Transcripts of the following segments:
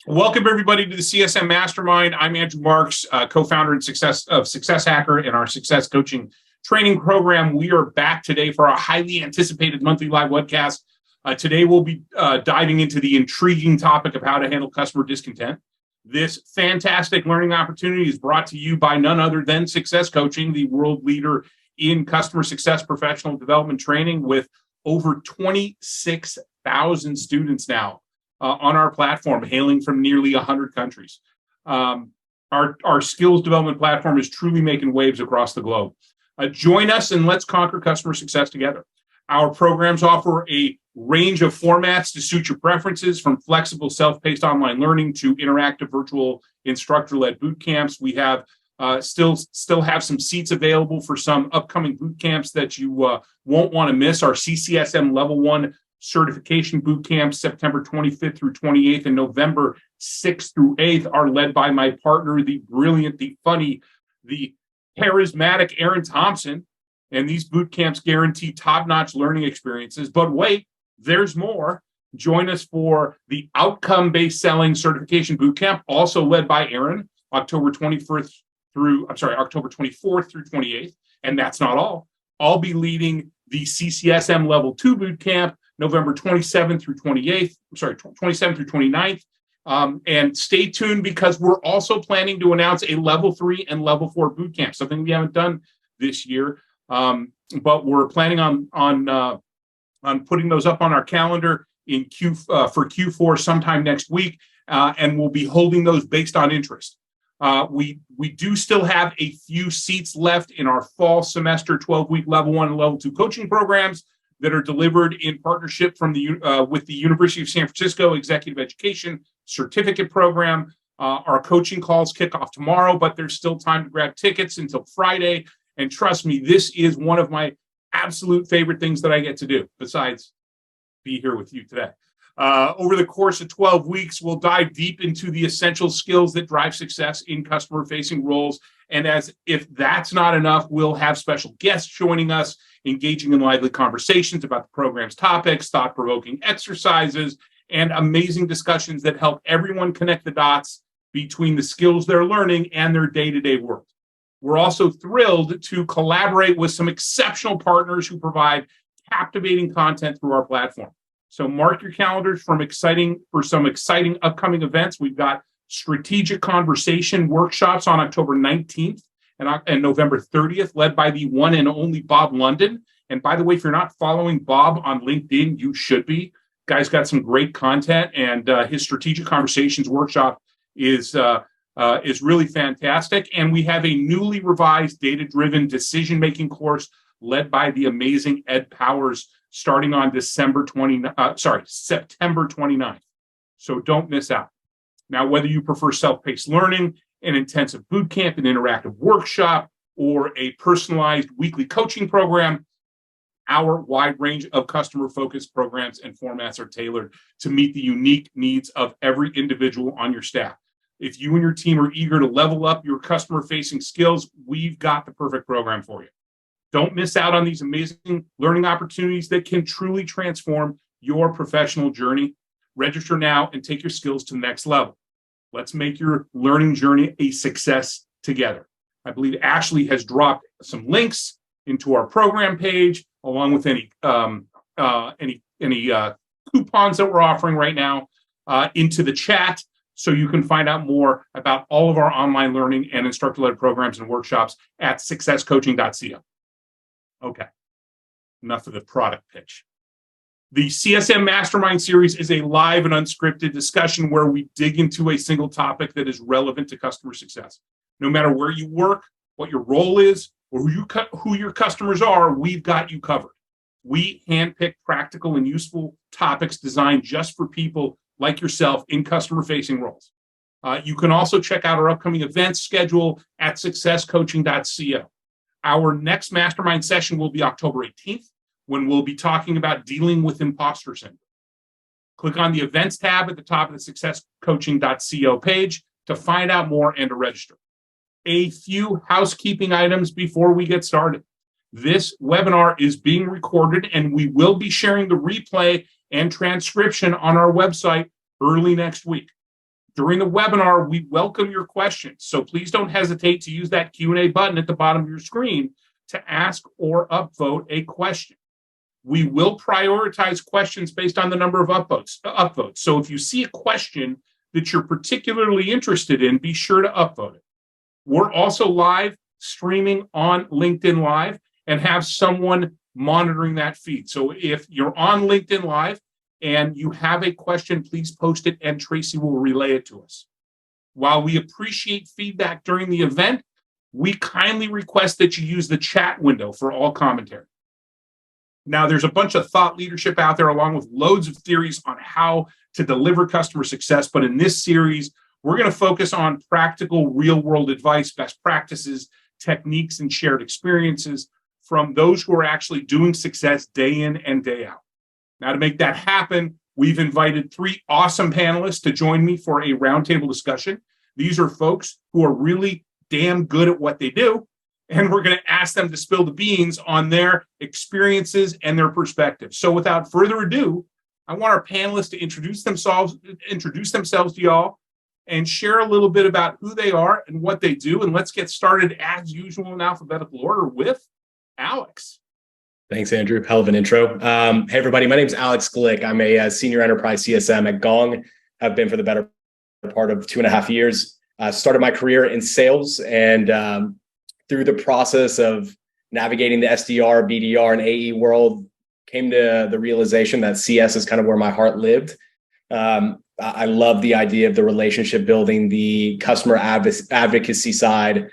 Welcome, everybody, to the CSM Mastermind. I'm Andrew Marks, co-founder and Success Hacker in our Success Coaching Training Program. We are back today for our highly anticipated monthly live webcast. Today, we'll be diving into the intriguing topic of how to handle customer discontent. This fantastic learning opportunity is brought to you by none other than Success Coaching, the world leader in customer success professional development training, with over 26,000 students now on our platform, hailing from nearly 100 countries. Our skills development platform is truly making waves across the globe. Join us and let's conquer customer success together. Our programs offer a range of formats to suit your preferences, from flexible self-paced online learning to interactive virtual instructor-led boot camps. We have still have some seats available for some upcoming boot camps that you won't want to miss. Our CCSM Level 1 certification boot camps, September 25th through 28th, and November 6th through 8th, are led by my partner, the brilliant, the funny, the charismatic Aaron Thompson. And these boot camps guarantee top-notch learning experiences. But wait, there's more. Join us for the outcome-based selling certification boot camp, also led by Aaron, October 24th through 28th. And that's not all. I'll be leading the CCSM Level 2 boot camp, November 27th through 29th. And stay tuned, because we're also planning to announce a Level 3 and Level 4 boot camp, something we haven't done this year. But we're planning on putting those up on our calendar for Q4 sometime next week, and we'll be holding those based on interest. We do still have a few seats left in our fall semester 12-week Level 1 and Level 2 coaching programs that are delivered in partnership with the University of San Francisco Executive Education Certificate Program. Our coaching calls kick off tomorrow, but there's still time to grab tickets until Friday. And trust me, this is one of my absolute favorite things that I get to do, besides be here with you today. Over the course of 12 weeks, we'll dive deep into the essential skills that drive success in customer-facing roles. And as if that's not enough, we'll have special guests joining us, engaging in lively conversations about the program's topics, thought-provoking exercises, and amazing discussions that help everyone connect the dots between the skills they're learning and their day-to-day work. We're also thrilled to collaborate with some exceptional partners who provide captivating content through our platform. So mark your calendars for some exciting upcoming events. We've got strategic conversation workshops on October 19th and November 30th, led by the one and only Bob London. And by the way, if you're not following Bob on LinkedIn, you should be. Guy's got some great content, and his strategic conversations workshop is really fantastic. And we have a newly revised data-driven decision-making course led by the amazing Ed Powers, starting on September 29th. So don't miss out. Now, whether you prefer self-paced learning, an intensive boot camp, an interactive workshop, or a personalized weekly coaching program, our wide range of customer-focused programs and formats are tailored to meet the unique needs of every individual on your staff. If you and your team are eager to level up your customer-facing skills, we've got the perfect program for you. Don't miss out on these amazing learning opportunities that can truly transform your professional journey. Register now and take your skills to the next level. Let's make your learning journey a success together. I believe Ashley has dropped some links into our program page, along with any coupons that we're offering right now into the chat, so you can find out more about all of our online learning and instructor-led programs and workshops at successcoaching.co. Okay, enough of the product pitch. The CSM Mastermind series is a live and unscripted discussion where we dig into a single topic that is relevant to customer success. No matter where you work, what your role is, or who your customers are, we've got you covered. We handpick practical and useful topics designed just for people like yourself in customer-facing roles. You can also check out our upcoming events schedule at successcoaching.co. Our next mastermind session will be October 18th, when we'll be talking about dealing with imposter syndrome. Click on the events tab at the top of the successcoaching.co page to find out more and to register. A few housekeeping items before we get started. This webinar is being recorded, and we will be sharing the replay and transcription on our website early next week. During the webinar, we welcome your questions. So please don't hesitate to use that Q&A button at the bottom of your screen to ask or upvote a question. We will prioritize questions based on the number of upvotes. So if you see a question that you're particularly interested in, be sure to upvote it. We're also live streaming on LinkedIn Live and have someone monitoring that feed. So if you're on LinkedIn Live and you have a question, please post it and Tracy will relay it to us. While we appreciate feedback during the event, we kindly request that you use the chat window for all commentary. Now, there's a bunch of thought leadership out there along with loads of theories on how to deliver customer success. But in this series, we're going to focus on practical real-world advice, best practices, techniques, and shared experiences from those who are actually doing success day in and day out. Now, to make that happen, we've invited 3 awesome panelists to join me for a roundtable discussion. These are folks who are really damn good at what they do, and we're going to ask them to spill the beans on their experiences and their perspectives. So without further ado, I want our panelists to introduce themselves to y'all and share a little bit about who they are and what they do. And let's get started as usual in alphabetical order with Alex. Thanks, Andrew. Hell of an intro. Hey, everybody. My name is Alex Glick. I'm a senior enterprise CSM at Gong. I've been for the better part of 2.5 years. Started my career in sales, and through the process of navigating the SDR, BDR, and AE world, came to the realization that CS is kind of where my heart lived. I love the idea of the relationship building, the customer advocacy side,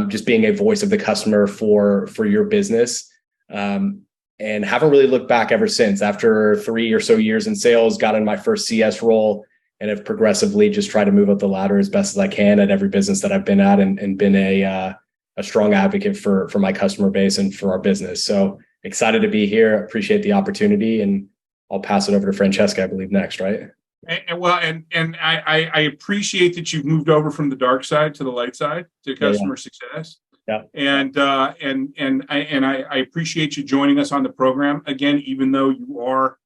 just being a voice of the customer for your business. And haven't really looked back ever since. After 3 or so years in sales, got in my first CS role and have progressively just tried to move up the ladder as best as I can at every business that I've been at, and been a strong advocate for my customer base and for our business. So excited to be here. Appreciate the opportunity, and I'll pass it over to Francesca, I believe, next, right? And I appreciate that you've moved over from the dark side to the light side to customer success. Yeah. And I appreciate you joining us on the program again, even though you are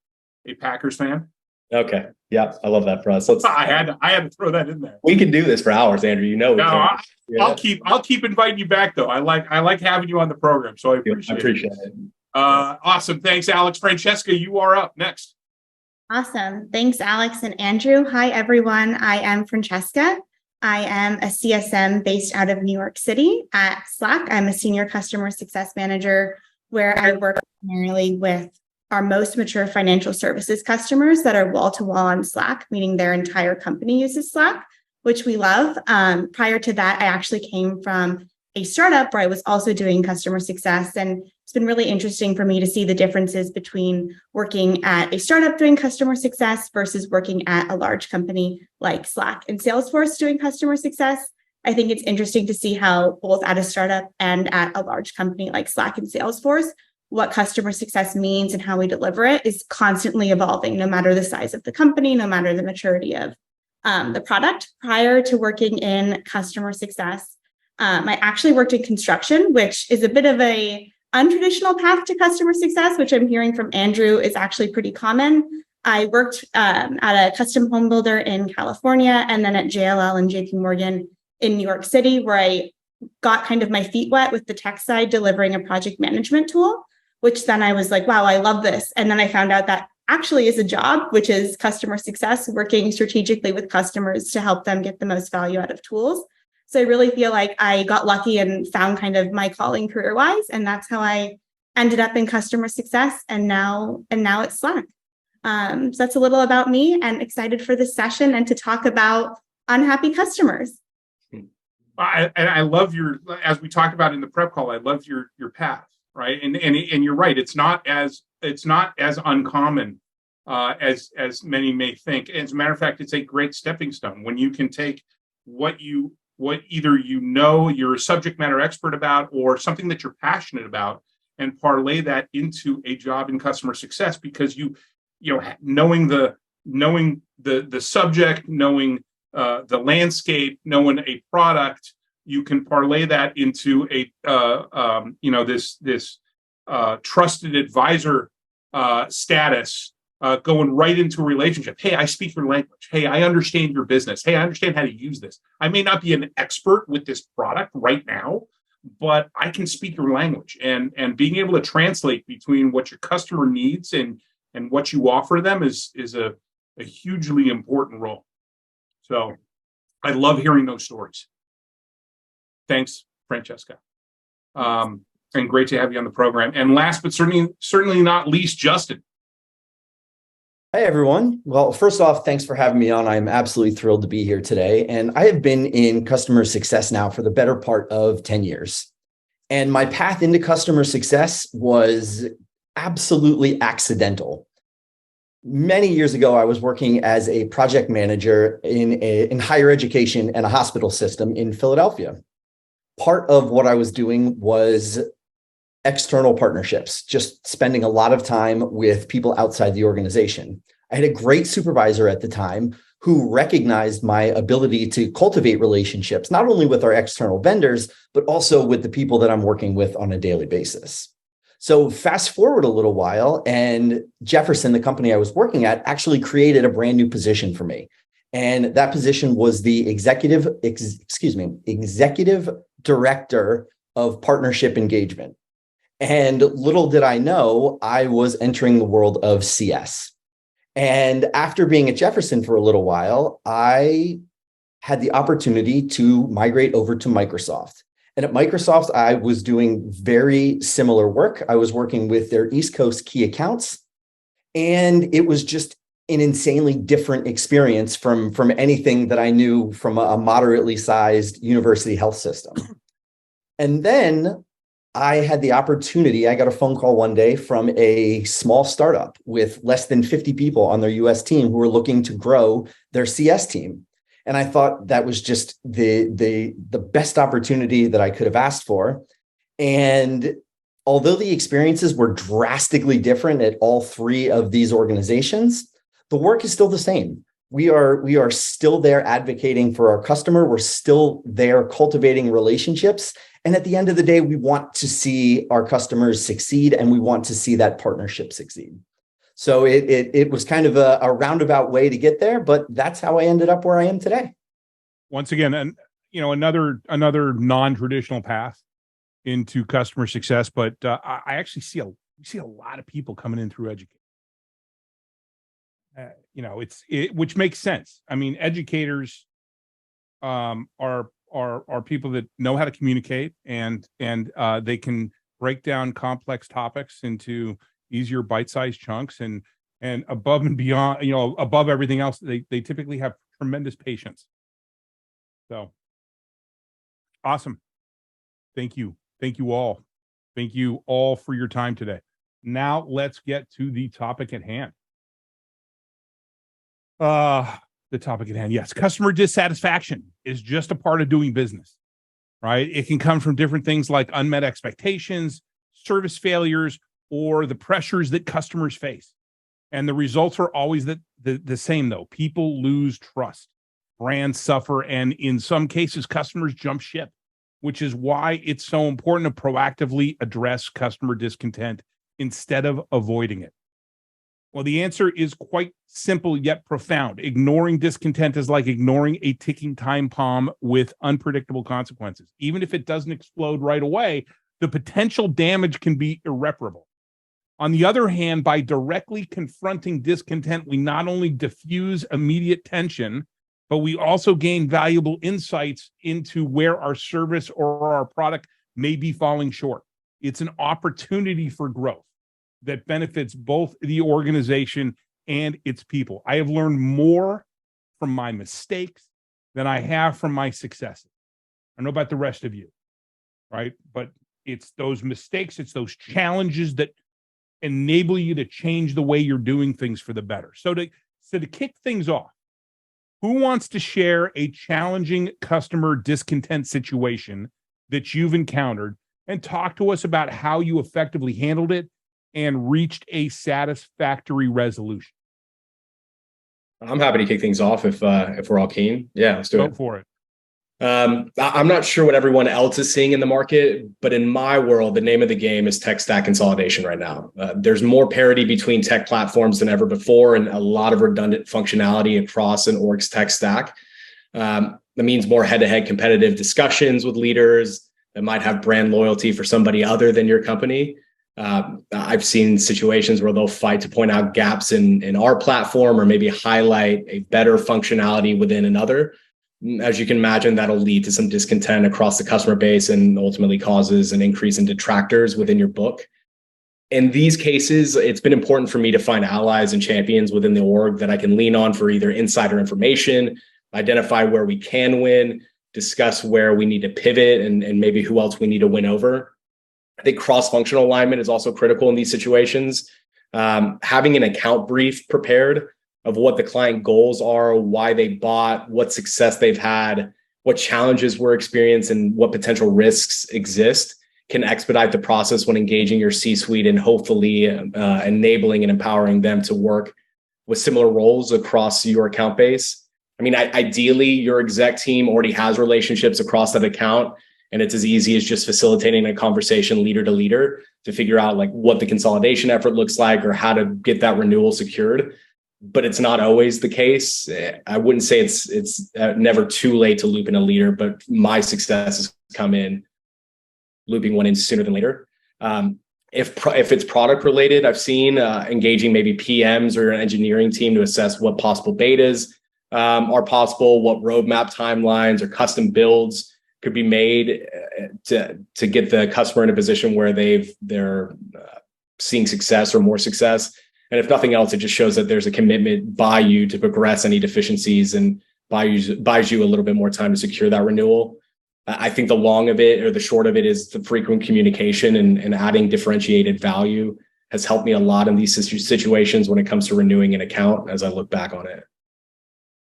a Packers fan. Okay. Yeah, I love that for us. I had to throw that in there. We can do this for hours, Andrew. You know. I'll keep inviting you back though. I like having you on the program, so I appreciate it. Awesome. Thanks, Alex. Francesca, you are up next. Awesome. Thanks, Alex and Andrew. Hi, everyone. I am Francesca. I am a CSM based out of New York City at Slack. I'm a senior customer success manager where I work primarily with our most mature financial services customers that are wall-to-wall on Slack, meaning their entire company uses Slack, which we love. Prior to that, I actually came from a startup where I was also doing customer success. And it's been really interesting for me to see the differences between working at a startup doing customer success versus working at a large company like Slack and Salesforce doing customer success. I think it's interesting to see how both at a startup and at a large company like Slack and Salesforce, what customer success means and how we deliver it is constantly evolving, no matter the size of the company, no matter the maturity of the product. Prior to working in customer success, I actually worked in construction, which is a bit of a untraditional path to customer success, which I'm hearing from Andrew is actually pretty common. I worked at a custom home builder in California, and then at JLL and JP Morgan in New York City, where I got kind of my feet wet with the tech side, delivering a project management tool, which then I was like, wow, I love this. And then I found out that actually is a job, which is customer success, working strategically with customers to help them get the most value out of tools. So I really feel like I got lucky and found kind of my calling career-wise, and that's how I ended up in customer success, and now it's Slack. So that's a little about me, and excited for this session and to talk about unhappy customers. I love as we talked about in the prep call, I love your path, right? And you're right. It's not as uncommon as many may think. As a matter of fact, it's a great stepping stone when you can take what either you're a subject matter expert about or something that you're passionate about and parlay that into a job in customer success, because knowing the subject, knowing the landscape, knowing a product, you can parlay that into this trusted advisor status going right into a relationship. Hey, I speak your language. Hey, I understand your business. Hey, I understand how to use this. I may not be an expert with this product right now, but I can speak your language, and being able to translate between what your customer needs and what you offer them is a hugely important role. So I love hearing those stories. Thanks, Francesca. And great to have you on the program. And last but certainly not least, Justin. Hey, everyone. Well, first off, thanks for having me on. I'm absolutely thrilled to be here today. And I have been in customer success now for the better part of 10 years. And my path into customer success was absolutely accidental. Many years ago, I was working as a project manager in higher education and a hospital system in Philadelphia. Part of what I was doing was external partnerships, just spending a lot of time with people outside the organization. I had a great supervisor at the time who recognized my ability to cultivate relationships, not only with our external vendors, but also with the people that I'm working with on a daily basis. So fast forward a little while, and Jefferson, the company I was working at, actually created a brand new position for me. And that position was the executive director of partnership engagement. And little did I know, I was entering the world of CS. And after being at Jefferson for a little while, I had the opportunity to migrate over to Microsoft. And at Microsoft, I was doing very similar work. I was working with their East Coast key accounts. And it was just an insanely different experience from anything that I knew from a moderately sized university health system. And then I had the opportunity, I got a phone call one day from a small startup with less than 50 people on their US team who were looking to grow their CS team. And I thought that was just the best opportunity that I could have asked for. And although the experiences were drastically different at all three of these organizations, the work is still the same. We are still there advocating for our customer. We're still there cultivating relationships. And at the end of the day, we want to see our customers succeed, and we want to see that partnership succeed. So it was kind of a roundabout way to get there, but that's how I ended up where I am today. Once again, another non-traditional path into customer success, but I actually see a lot of people coming in through education. Which makes sense. I mean, educators are people that know how to communicate, and they can break down complex topics into easier bite-sized chunks, and above and beyond, above everything else, they typically have tremendous patience. So awesome. Thank you all for your time today. Now let's get to the topic at hand. The topic at hand. Yes. Customer dissatisfaction is just a part of doing business, right? It can come from different things like unmet expectations, service failures, or the pressures that customers face. And the results are always the same, though. People lose trust, brands suffer, and in some cases, customers jump ship, which is why it's so important to proactively address customer discontent instead of avoiding it. Well, the answer is quite simple yet profound. Ignoring discontent is like ignoring a ticking time bomb with unpredictable consequences. Even if it doesn't explode right away, the potential damage can be irreparable. On the other hand, by directly confronting discontent, we not only diffuse immediate tension, but we also gain valuable insights into where our service or our product may be falling short. It's an opportunity for growth that benefits both the organization and its people. I have learned more from my mistakes than I have from my successes. I don't know about the rest of you, right? But it's those mistakes, it's those challenges that enable you to change the way you're doing things for the better. So to kick things off, who wants to share a challenging customer discontent situation that you've encountered and talk to us about how you effectively handled it and reached a satisfactory resolution? I'm happy to kick things off if we're all keen. Yeah, let's do it. Go for it. I'm not sure what everyone else is seeing in the market, but in my world, the name of the game is tech stack consolidation right now. There's more parity between tech platforms than ever before, and a lot of redundant functionality across an org's tech stack. That means more head-to-head competitive discussions with leaders that might have brand loyalty for somebody other than your company. I've seen situations where they'll fight to point out gaps in our platform or maybe highlight a better functionality within another. As you can imagine, that'll lead to some discontent across the customer base and ultimately causes an increase in detractors within your book. In these cases, it's been important for me to find allies and champions within the org that I can lean on for either insider information, identify where we can win, discuss where we need to pivot, and maybe who else we need to win over. I think cross-functional alignment is also critical in these situations. Having an account brief prepared of what the client goals are, why they bought, what success they've had, what challenges were experienced, and what potential risks exist can expedite the process when engaging your C-suite and hopefully enabling and empowering them to work with similar roles across your account base. I mean, ideally, your exec team already has relationships across that account, and it's as easy as just facilitating a conversation leader to leader to figure out like what the consolidation effort looks like or how to get that renewal secured. But it's not always the case. I wouldn't say it's never too late to loop in a leader, but my success has come in looping one in sooner than later. If it's product related, I've seen engaging maybe PMs or an engineering team to assess what possible betas are possible, what roadmap timelines or custom builds could be made to get the customer in a position where they're seeing success or more success. And if nothing else, it just shows that there's a commitment by you to progress any deficiencies and buys you a little bit more time to secure that renewal. I think the long of it or the short of it is the frequent communication and adding differentiated value has helped me a lot in these situations when it comes to renewing an account as I look back on it.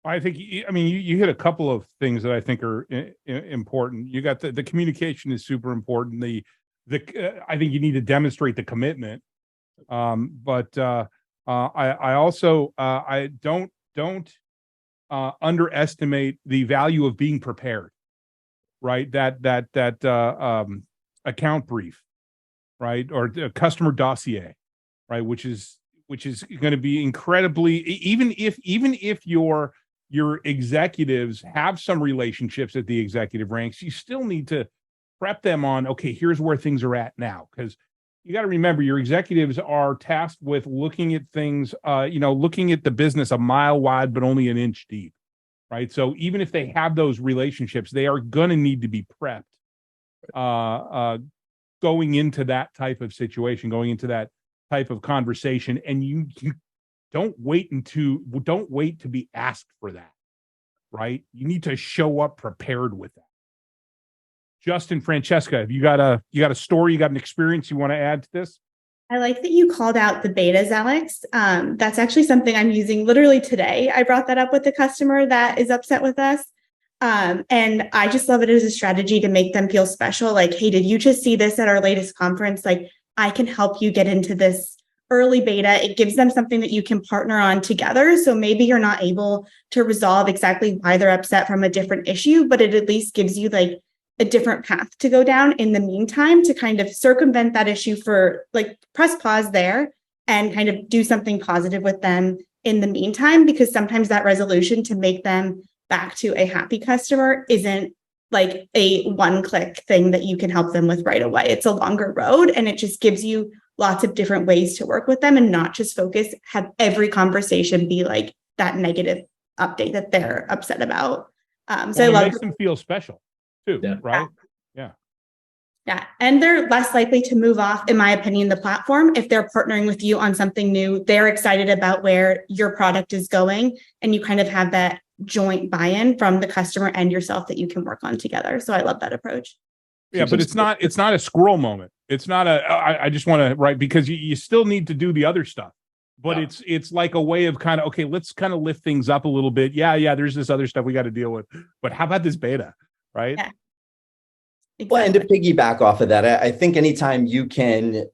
I think, I mean, you hit a couple of things that I think are important. You got the communication is super important. I think you need to demonstrate the commitment. But I also don't underestimate the value of being prepared, right? That account brief, right? Or a customer dossier, right? Which is going to be incredibly, even if your executives have some relationships at the executive ranks, you still need to prep them on, okay, here's where things are at now. Because you got to remember, your executives are tasked with looking at things, looking at the business a mile wide, but only an inch deep, right? So even if they have those relationships, they are going to need to be prepped going into that type of situation, going into that type of conversation. And you don't wait to be asked for that, right? You need to show up prepared with that. Justin, Francesca, have you got a story, you got an experience you want to add to this? I like that you called out the betas, Alex. That's actually something I'm using literally today. I brought that up with the customer that is upset with us. And I just love it as a strategy to make them feel special. Like, hey, did you just see this at our latest conference? Like, I can help you get into this early beta. It gives them something that you can partner on together. So maybe you're not able to resolve exactly why they're upset from a different issue, but it at least gives you like a different path to go down in the meantime to kind of circumvent that issue, for like press pause there and kind of do something positive with them in the meantime, because sometimes that resolution to make them back to a happy customer isn't like a one-click thing that you can help them with right away. It's a longer road, and it just gives you lots of different ways to work with them and not just have every conversation be like that negative update that they're upset about. So it makes them feel special too, yeah. Right? Yeah. And they're less likely to move off, in my opinion, the platform. If they're partnering with you on something new, they're excited about where your product is going, and you kind of have that joint buy-in from the customer and yourself that you can work on together. So I love that approach. Yeah, but it's not a squirrel moment. It's not I just want to, right, because you still need to do the other stuff. But yeah, it's like a way of kind of, okay, let's kind of lift things up a little bit. Yeah, there's this other stuff we got to deal with. But how about this beta, right? Yeah. Exactly. Well, and to piggyback off of that, I think anytime you can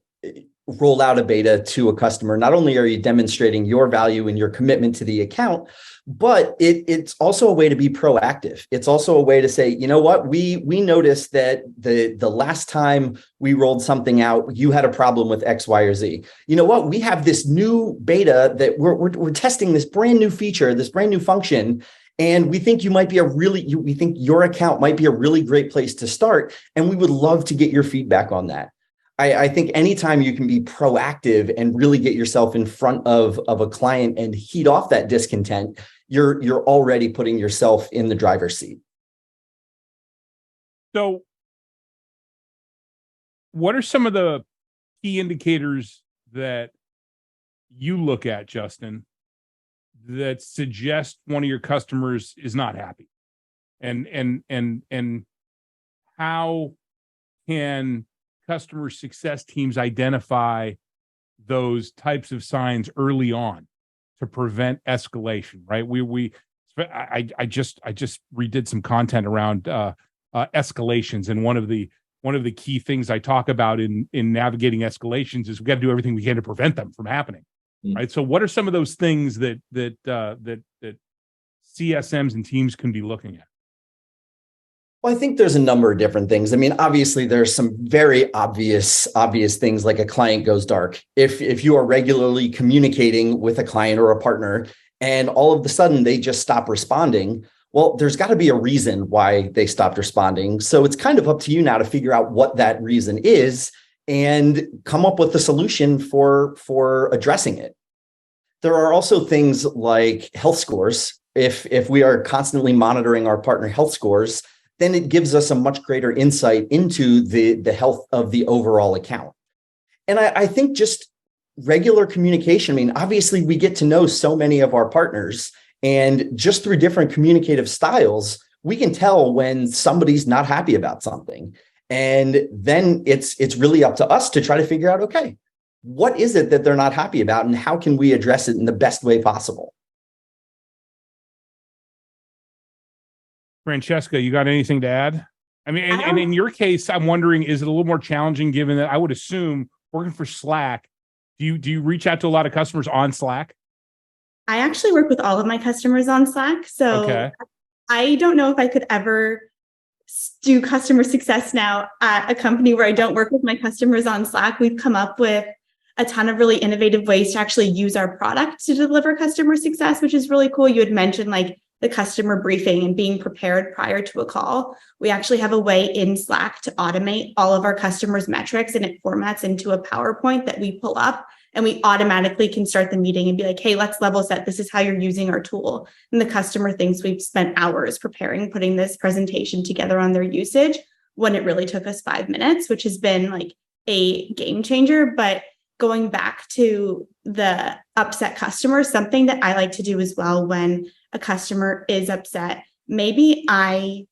roll out a beta to a customer, not only are you demonstrating your value and your commitment to the account, but it's also a way to be proactive. It's also a way to say, you know what, we noticed that the last time we rolled something out, you had a problem with X, Y, or Z. You know what, we have this new beta that we're testing this brand new feature, this brand new function. And we think you might be we think your account might be a really great place to start. And we would love to get your feedback on that. I think anytime you can be proactive and really get yourself in front of a client and heat off that discontent, you're already putting yourself in the driver's seat. So what are some of the key indicators that you look at, Justin, that suggest one of your customers is not happy? And how can customer success teams identify those types of signs early on to prevent escalation? Right? I just redid some content around escalations, and one of the key things I talk about in navigating escalations is we got to do everything we can to prevent them from happening. Right. So what are some of those things that CSMs and teams can be looking at? Well, I think there's a number of different things. I mean, obviously, there's some very obvious things like a client goes dark. If you are regularly communicating with a client or a partner and all of a sudden they just stop responding, well, there's got to be a reason why they stopped responding. So it's kind of up to you now to figure out what that reason is and come up with a solution for addressing it. There are also things like health scores. If we are constantly monitoring our partner health scores, then it gives us a much greater insight into the health of the overall account. And I think just regular communication, I mean, obviously we get to know so many of our partners, and just through different communicative styles, we can tell when somebody's not happy about something. And then it's really up to us to try to figure out, okay, what is it that they're not happy about and how can we address it in the best way possible? Francesca, you got anything to add? I mean, and in your case, I'm wondering, is it a little more challenging given that I would assume working for Slack, do you reach out to a lot of customers on Slack? I actually work with all of my customers on Slack. So okay. I don't know if I could ever do customer success now at a company where I don't work with my customers on Slack. We've come up with a ton of really innovative ways to actually use our product to deliver customer success, which is really cool. You had mentioned like the customer briefing and being prepared prior to a call. We actually have a way in Slack to automate all of our customers' metrics, and it formats into a PowerPoint that we pull up, and we automatically can start the meeting and be like, hey, let's level set. This is how you're using our tool. And the customer thinks we've spent hours putting this presentation together on their usage when it really took us 5 minutes, which has been like a game changer. But going back to the upset customer, something that I like to do as well when a customer is upset, maybe I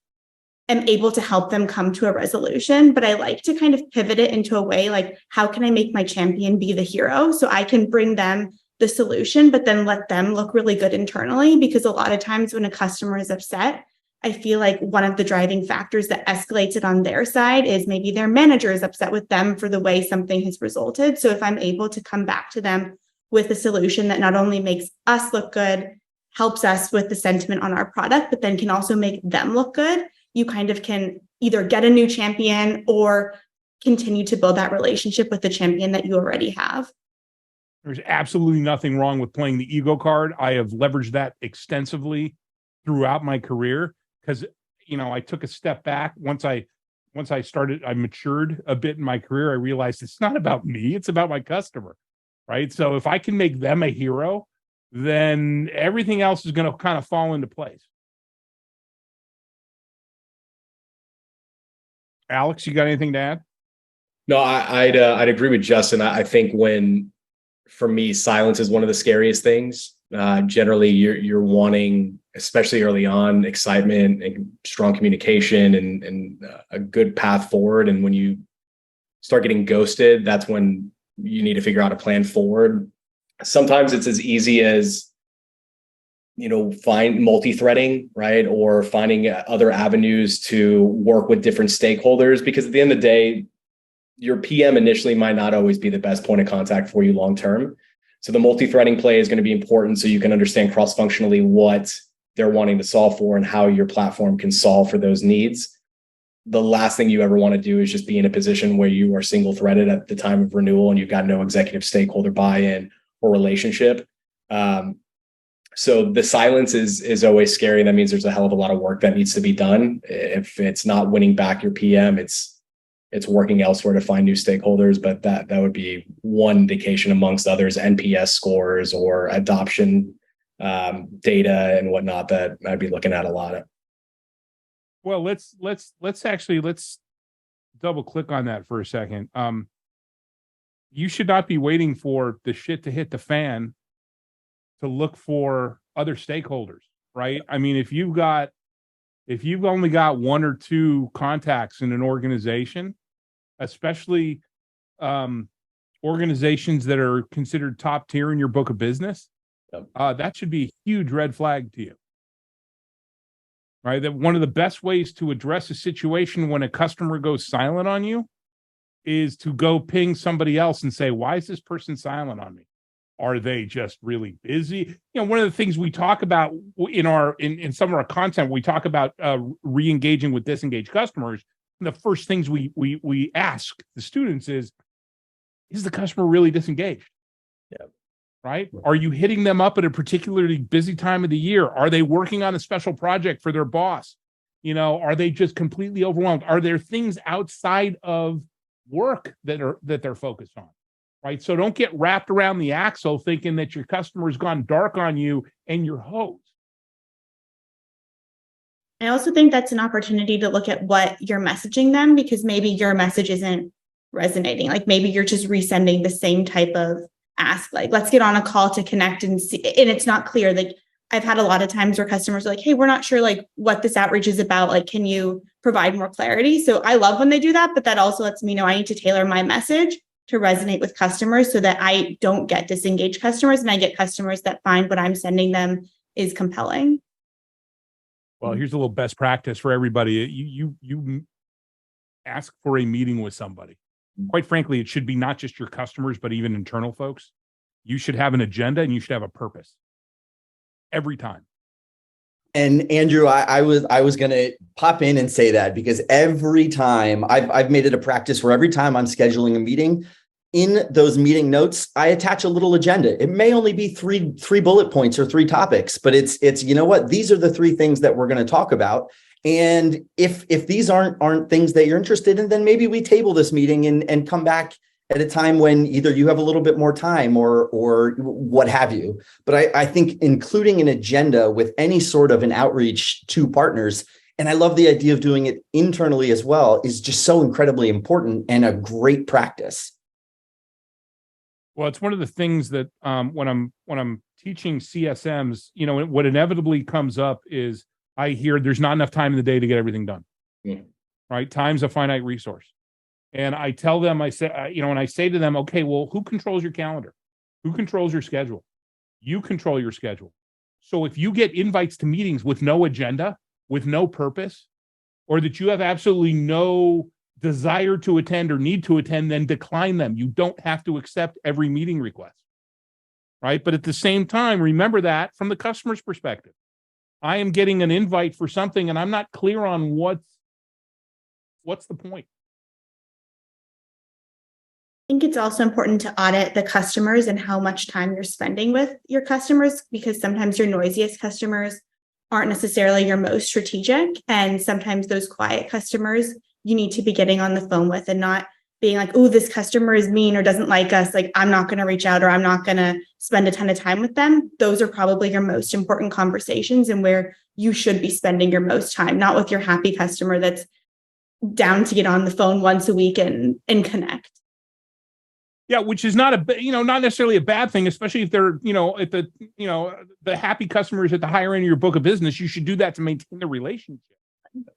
am able to help them come to a resolution, but I like to kind of pivot it into a way like, how can I make my champion be the hero? So I can bring them the solution, but then let them look really good internally. Because a lot of times when a customer is upset, I feel like one of the driving factors that escalates it on their side is maybe their manager is upset with them for the way something has resulted. So if I'm able to come back to them with a solution that not only makes us look good, helps us with the sentiment on our product, but then can also make them look good, you kind of can either get a new champion or continue to build that relationship with the champion that you already have. There's absolutely nothing wrong with playing the ego card. I have leveraged that extensively throughout my career because, I took a step back. Once I matured a bit in my career, I realized it's not about me, it's about my customer, right? So if I can make them a hero, then everything else is going to kind of fall into place. Alex, you got anything to add? No, I'd agree with Justin. I think for me, silence is one of the scariest things. Generally, you're wanting, especially early on, excitement and strong communication and a good path forward. And when you start getting ghosted, that's when you need to figure out a plan forward. Sometimes it's as easy as, find multi-threading, right? Or finding other avenues to work with different stakeholders, because at the end of the day, your PM initially might not always be the best point of contact for you long term. So the multi-threading play is going to be important so you can understand cross-functionally what they're wanting to solve for and how your platform can solve for those needs. The last thing you ever want to do is just be in a position where you are single-threaded at the time of renewal and you've got no executive stakeholder buy-in or relationship. So the silence is always scary. That means there's a hell of a lot of work that needs to be done. If it's not winning back your PM, it's working elsewhere to find new stakeholders. But that would be one indication amongst others, NPS scores or adoption data and whatnot that I'd be looking at a lot of. Well, let's double click on that for a second. You should not be waiting for the shit to hit the fan to look for other stakeholders, right? I mean, if you've only got one or two contacts in an organization, especially organizations that are considered top tier in your book of business, that should be a huge red flag to you. Right? That one of the best ways to address a situation when a customer goes silent on you is to go ping somebody else and say, why is this person silent on me? Are they just really busy? You know, one of the things we talk about in some of our content, we talk about re-engaging with disengaged customers. And the first things we ask the students is the customer really disengaged? Yeah. Right? Are you hitting them up at a particularly busy time of the year? Are they working on a special project for their boss? You know, are they just completely overwhelmed? Are there things outside of work that they're focused on? Right? So don't get wrapped around the axle thinking that your customer's gone dark on you and you're hosed. I also think that's an opportunity to look at what you're messaging them, because maybe your message isn't resonating. Like maybe you're just resending the same type of ask, like, let's get on a call to connect and see. And it's not clear. Like I've had a lot of times where customers are like, hey, we're not sure like what this outreach is about. Like, can you provide more clarity? So I love when they do that, but that also lets me know I need to tailor my message to resonate with customers so that I don't get disengaged customers and I get customers that find what I'm sending them is compelling. Well, here's a little best practice for everybody. You ask for a meeting with somebody. Quite frankly, it should be not just your customers, but even internal folks. You should have an agenda and you should have a purpose every time. And Andrew, I was going to pop in and say that because every time I've made it a practice where every time I'm scheduling a meeting, in those meeting notes, I attach a little agenda. It may only be three bullet points or three topics, but it's you know what, these are the three things that we're going to talk about. And if these aren't things that you're interested in, then maybe we table this meeting and come back at a time when either you have a little bit more time or what have you. But I think including an agenda with any sort of an outreach to partners, and I love the idea of doing it internally as well, is just so incredibly important and a great practice. Well, it's one of the things that when I'm teaching CSMs, you know, what inevitably comes up is I hear there's not enough time in the day to get everything done. Yeah. Right? Time's a finite resource. And I tell them, I say, you know, and I say to them, okay, well, who controls your calendar? Who controls your schedule? You control your schedule. So if you get invites to meetings with no agenda, with no purpose, or that you have absolutely no desire to attend or need to attend, then decline them. You don't have to accept every meeting request. Right? But at the same time, remember that from the customer's perspective. I am getting an invite for something and I'm not clear on what's the point. I think it's also important to audit the customers and how much time you're spending with your customers, because sometimes your noisiest customers aren't necessarily your most strategic. And sometimes those quiet customers you need to be getting on the phone with and not being like, oh, this customer is mean or doesn't like us. Like, I'm not going to reach out or I'm not going to spend a ton of time with them. Those are probably your most important conversations and where you should be spending your most time, not with your happy customer that's down to get on the phone once a week and connect. Yeah, which is not not necessarily a bad thing, especially if they're, at the, the happy customers at the higher end of your book of business. You should do that to maintain the relationship.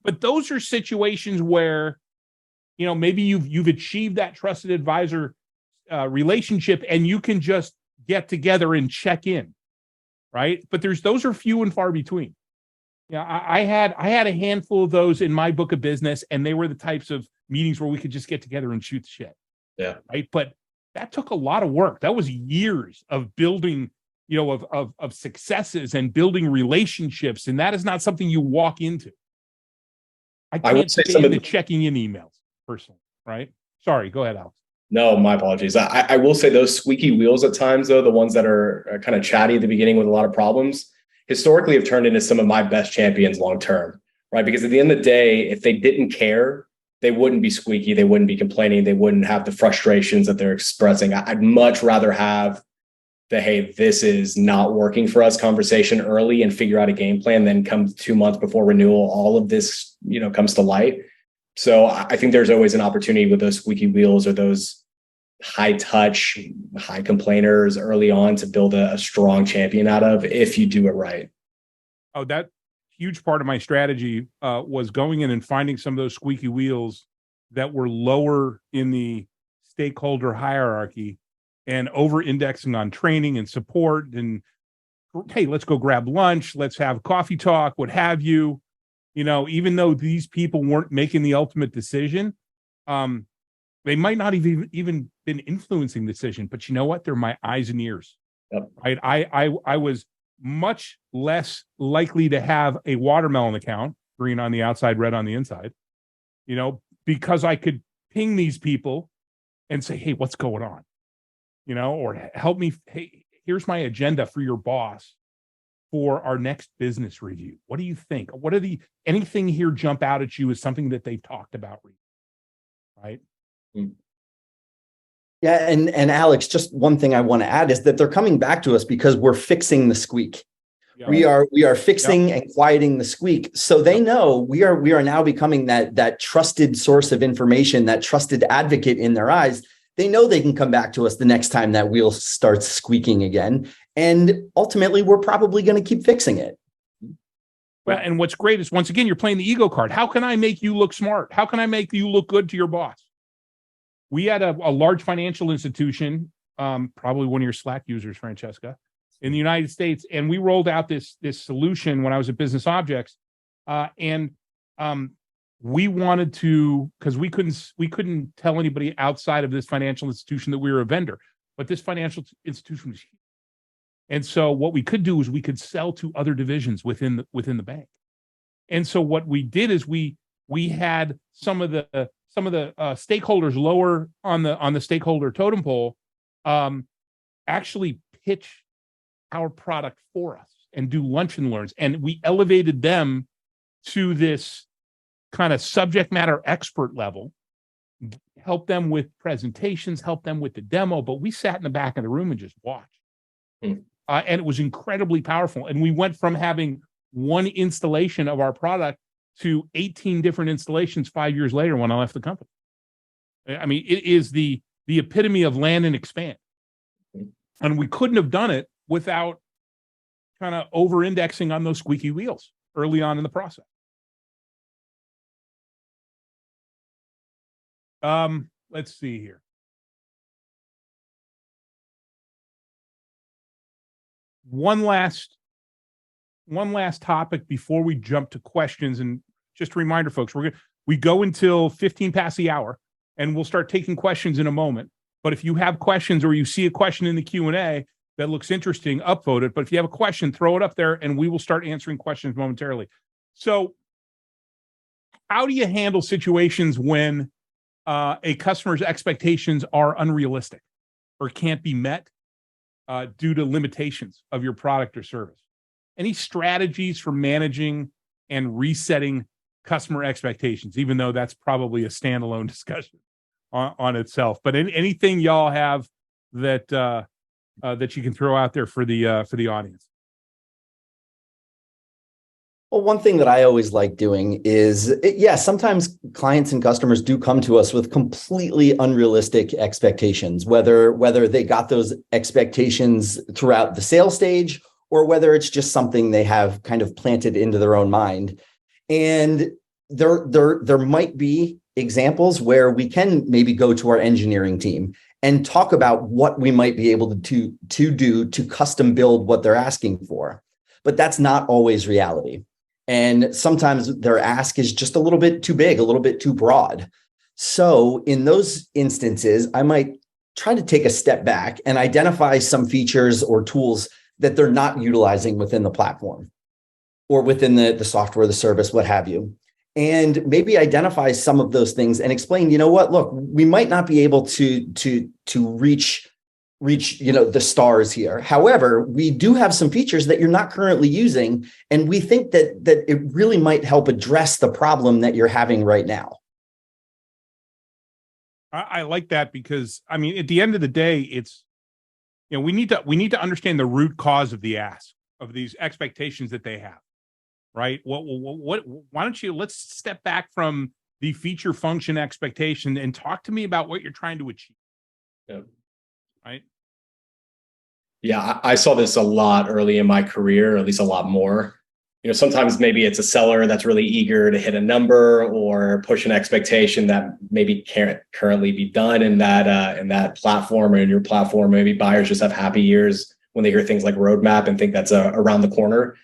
But those are situations where, maybe you've achieved that trusted advisor relationship and you can just get together and check in, right? But those are few and far between. Yeah, I had a handful of those in my book of business, and they were the types of meetings where we could just get together and shoot the shit. Yeah. Right. But that took a lot of work. That was years of building, of successes and building relationships. And that is not something you walk into. I can't say stand the checking in emails personally. Right. Sorry. Go ahead, Alex. No, my apologies. I will say those squeaky wheels at times, though, the ones that are kind of chatty at the beginning with a lot of problems, historically have turned into some of my best champions long term, right? Because at the end of the day, if they didn't care, they wouldn't be squeaky, they wouldn't be complaining, they wouldn't have the frustrations that they're expressing. I'd much rather have the, hey, this is not working for us conversation early and figure out a game plan than come 2 months before renewal, all of this, comes to light. So I think there's always an opportunity with those squeaky wheels or those high touch, high complainers early on to build a strong champion out of if you do it right. Oh, that huge part of my strategy was going in and finding some of those squeaky wheels that were lower in the stakeholder hierarchy and over indexing on training and support. And hey, let's go grab lunch. Let's have coffee talk, what have you. Even though these people weren't making the ultimate decision, they might not even been influencing the decision, but you know what? They're my eyes and ears. Yep. Right? I was much less likely to have a watermelon account, green on the outside, red on the inside, because I could ping these people and say, hey, what's going on? Or help me. Hey, here's my agenda for your boss for our next business review. What do you think? What are anything here jump out at you as something that they've talked about? Right. Yeah, and Alex, just one thing I want to add is that they're coming back to us because we're fixing the squeak. Yeah. We are fixing and quieting the squeak. So they know we are now becoming that trusted source of information, that trusted advocate in their eyes. They know they can come back to us the next time that wheel starts squeaking again. And ultimately, we're probably going to keep fixing it. Well, and what's great is, once again, you're playing the ego card. How can I make you look smart? How can I make you look good to your boss? We had a large financial institution, probably one of your Slack users, Francesca, in the United States, and we rolled out this solution when I was at Business Objects, and we wanted to, because we couldn't tell anybody outside of this financial institution that we were a vendor, but this financial institution was huge, and so what we could do is we could sell to other divisions within the bank, and so what we did is we had some of the stakeholders lower on the stakeholder totem pole actually pitch our product for us and do lunch and learns. And we elevated them to this kind of subject matter expert level, help them with presentations, help them with the demo. But we sat in the back of the room and just watched. And it was incredibly powerful. And we went from having one installation of our product to 18 different installations 5 years later when I left the company. I mean, it is the epitome of land and expand. And we couldn't have done it without kind of over-indexing on those squeaky wheels early on in the process. Let's see here. One last topic before we jump to questions, and just a reminder, folks, we go until 15 past the hour, and we'll start taking questions in a moment. But if you have questions or you see a question in the Q&A that looks interesting, upvote it. But if you have a question, throw it up there, and we will start answering questions momentarily. So, how do you handle situations when a customer's expectations are unrealistic or can't be met due to limitations of your product or service? Any strategies for managing and resetting customer expectations, even though that's probably a standalone discussion on itself? But anything y'all have that that you can throw out there for the audience? Well, one thing that I always like doing is, sometimes clients and customers do come to us with completely unrealistic expectations, whether they got those expectations throughout the sales stage or whether it's just something they have kind of planted into their own mind. And there might be examples where we can maybe go to our engineering team and talk about what we might be able to do to custom build what they're asking for. But that's not always reality. And sometimes their ask is just a little bit too big, a little bit too broad. So in those instances, I might try to take a step back and identify some features or tools that they're not utilizing within the platform or within the software, the service, what have you. And maybe identify some of those things and explain, you know what, look, we might not be able to reach the stars here. However, we do have some features that you're not currently using, and we think that it really might help address the problem that you're having right now. I like that because, I mean, at the end of the day, it's, we need to understand the root cause of the ask, of these expectations that they have, right? Why don't you, let's step back from the feature function expectation and talk to me about what you're trying to achieve. Yeah. Right. Yeah, I saw this a lot early in my career, or at least a lot more. Sometimes maybe it's a seller that's really eager to hit a number or push an expectation that maybe can't currently be done in that platform or in your platform. Maybe buyers just have happy ears when they hear things like roadmap and think that's around the corner.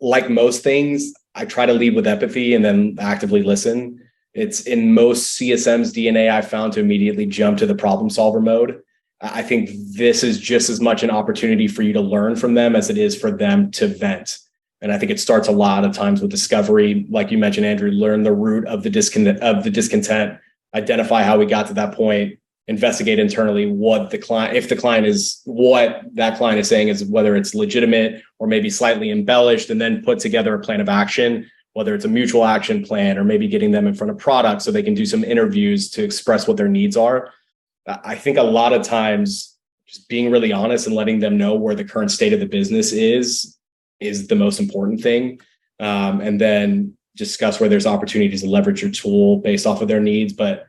Like most things, I try to lead with empathy and then actively listen. It's in most CSM's DNA, I found, to immediately jump to the problem solver mode. I think this is just as much an opportunity for you to learn from them as it is for them to vent. And I think it starts a lot of times with discovery. Like you mentioned, Andrew, learn the root of the discontent, identify how we got to that point, investigate internally what that client is saying is, whether it's legitimate or maybe slightly embellished, and then put together a plan of action, whether it's a mutual action plan or maybe getting them in front of product so they can do some interviews to express what their needs are. I think a lot of times just being really honest and letting them know where the current state of the business is the most important thing. And then discuss where there's opportunities to leverage your tool based off of their needs. But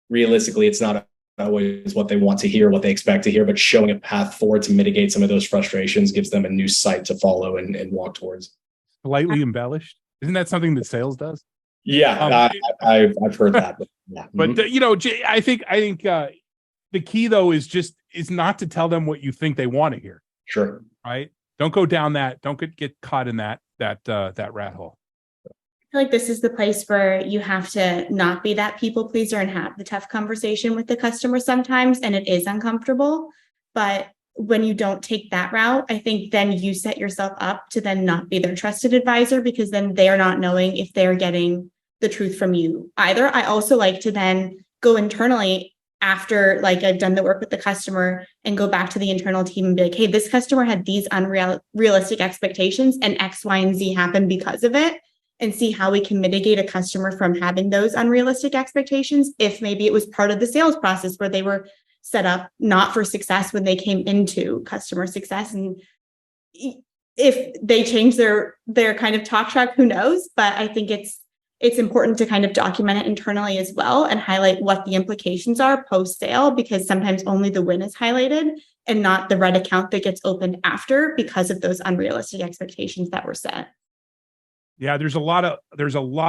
realistically, it's not always what they want to hear, what they expect to hear, but showing a path forward to mitigate some of those frustrations gives them a new site to follow and walk towards. Slightly embellished. Isn't that something that sales does? Yeah, I've heard that. But, yeah. But I think the key though is not to tell them what you think they want to hear. Sure. Right. Don't go down that. Don't get caught in that rat hole. I feel like this is the place where you have to not be that people pleaser and have the tough conversation with the customer sometimes, and it is uncomfortable. But when you don't take that route, I think then you set yourself up to then not be their trusted advisor, because then they're not knowing if they're getting the truth from you either. I also like to then go internally after, like, I've done the work with the customer, and go back to the internal team and be like, hey, this customer had these unrealistic expectations and X, Y, and Z happened because of it, and see how we can mitigate a customer from having those unrealistic expectations. If maybe it was part of the sales process where they were set up not for success when they came into customer success, and if they change their kind of talk track, who knows? But I think it's important to kind of document it internally as well and highlight what the implications are post sale, because sometimes only the win is highlighted and not the red account that gets opened after because of those unrealistic expectations that were set. Yeah, there's a lot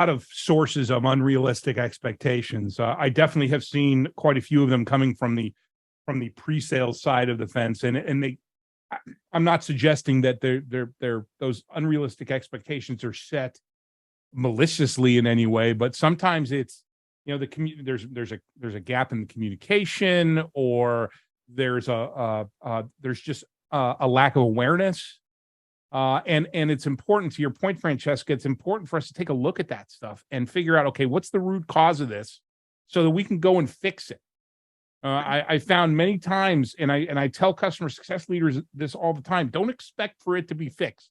of sources of unrealistic expectations. I definitely have seen quite a few of them coming from the pre-sales side of the fence, and I'm not suggesting that they're those unrealistic expectations are set maliciously in any way, but sometimes it's, there's a gap in the communication, or there's just a lack of awareness. And it's important, to your point, Francesca, it's important for us to take a look at that stuff and figure out, okay, what's the root cause of this, so that we can go and fix it. I found many times, and I tell customer success leaders this all the time, don't expect for it to be fixed.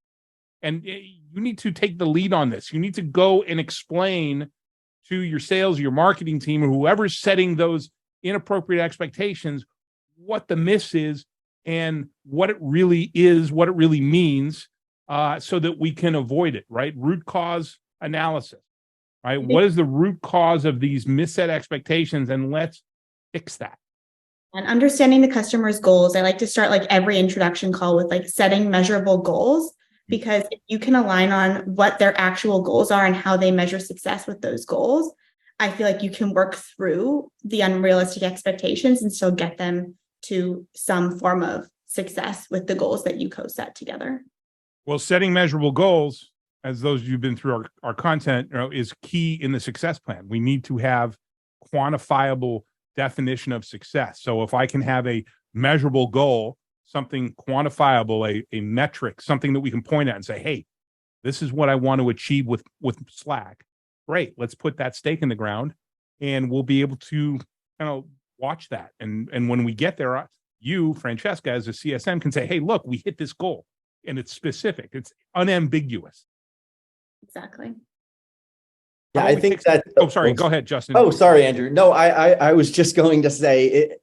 And you need to take the lead on this. You need to go and explain to your sales, your marketing team, or whoever's setting those inappropriate expectations, what the miss is and what it really is, what it really means, so that we can avoid it, right? Root cause analysis, right? What is the root cause of these misset expectations? And let's fix that. And understanding the customer's goals. I like to start like every introduction call with like setting measurable goals, because if you can align on what their actual goals are and how they measure success with those goals, I feel like you can work through the unrealistic expectations and still get them to some form of success with the goals that you co-set together. Well, setting measurable goals, as those of you who've been through our content, is key in the success plan. We need to have quantifiable definition of success. So if I can have a measurable goal, something quantifiable, a metric, something that we can point at and say, hey, this is what I want to achieve with Slack. Great. Let's put that stake in the ground and we'll be able to watch that. And when we get there, you, Francesca, as a CSM can say, hey, look, we hit this goal and it's specific. It's unambiguous. Exactly. Yeah, I think that. Oh, sorry. Go ahead, Justin. Oh, sorry, Andrew. No, I was just going to say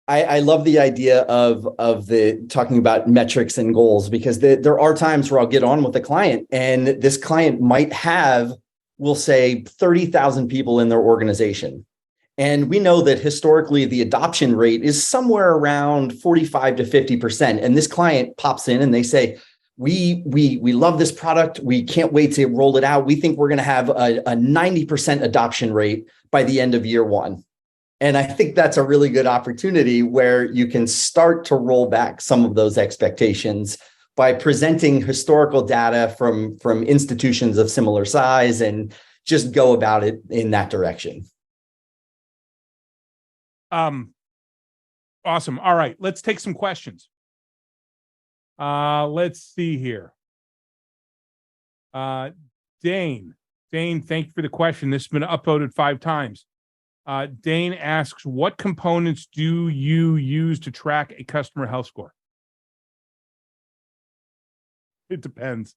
I love the idea of the talking about metrics and goals, because there are times where I'll get on with a client and this client might have, we'll say, 30,000 people in their organization. And we know that historically the adoption rate is somewhere around 45 to 50%. And this client pops in and they say, we love this product. We can't wait to roll it out. We think we're going to have a 90% adoption rate by the end of year one. And I think that's a really good opportunity where you can start to roll back some of those expectations by presenting historical data from institutions of similar size and just go about it in that direction. Awesome. All right, let's take some questions. Let's see here. Dane, thank you for the question. This has been upvoted 5 times. Dane asks, what components do you use to track a customer health score? It depends.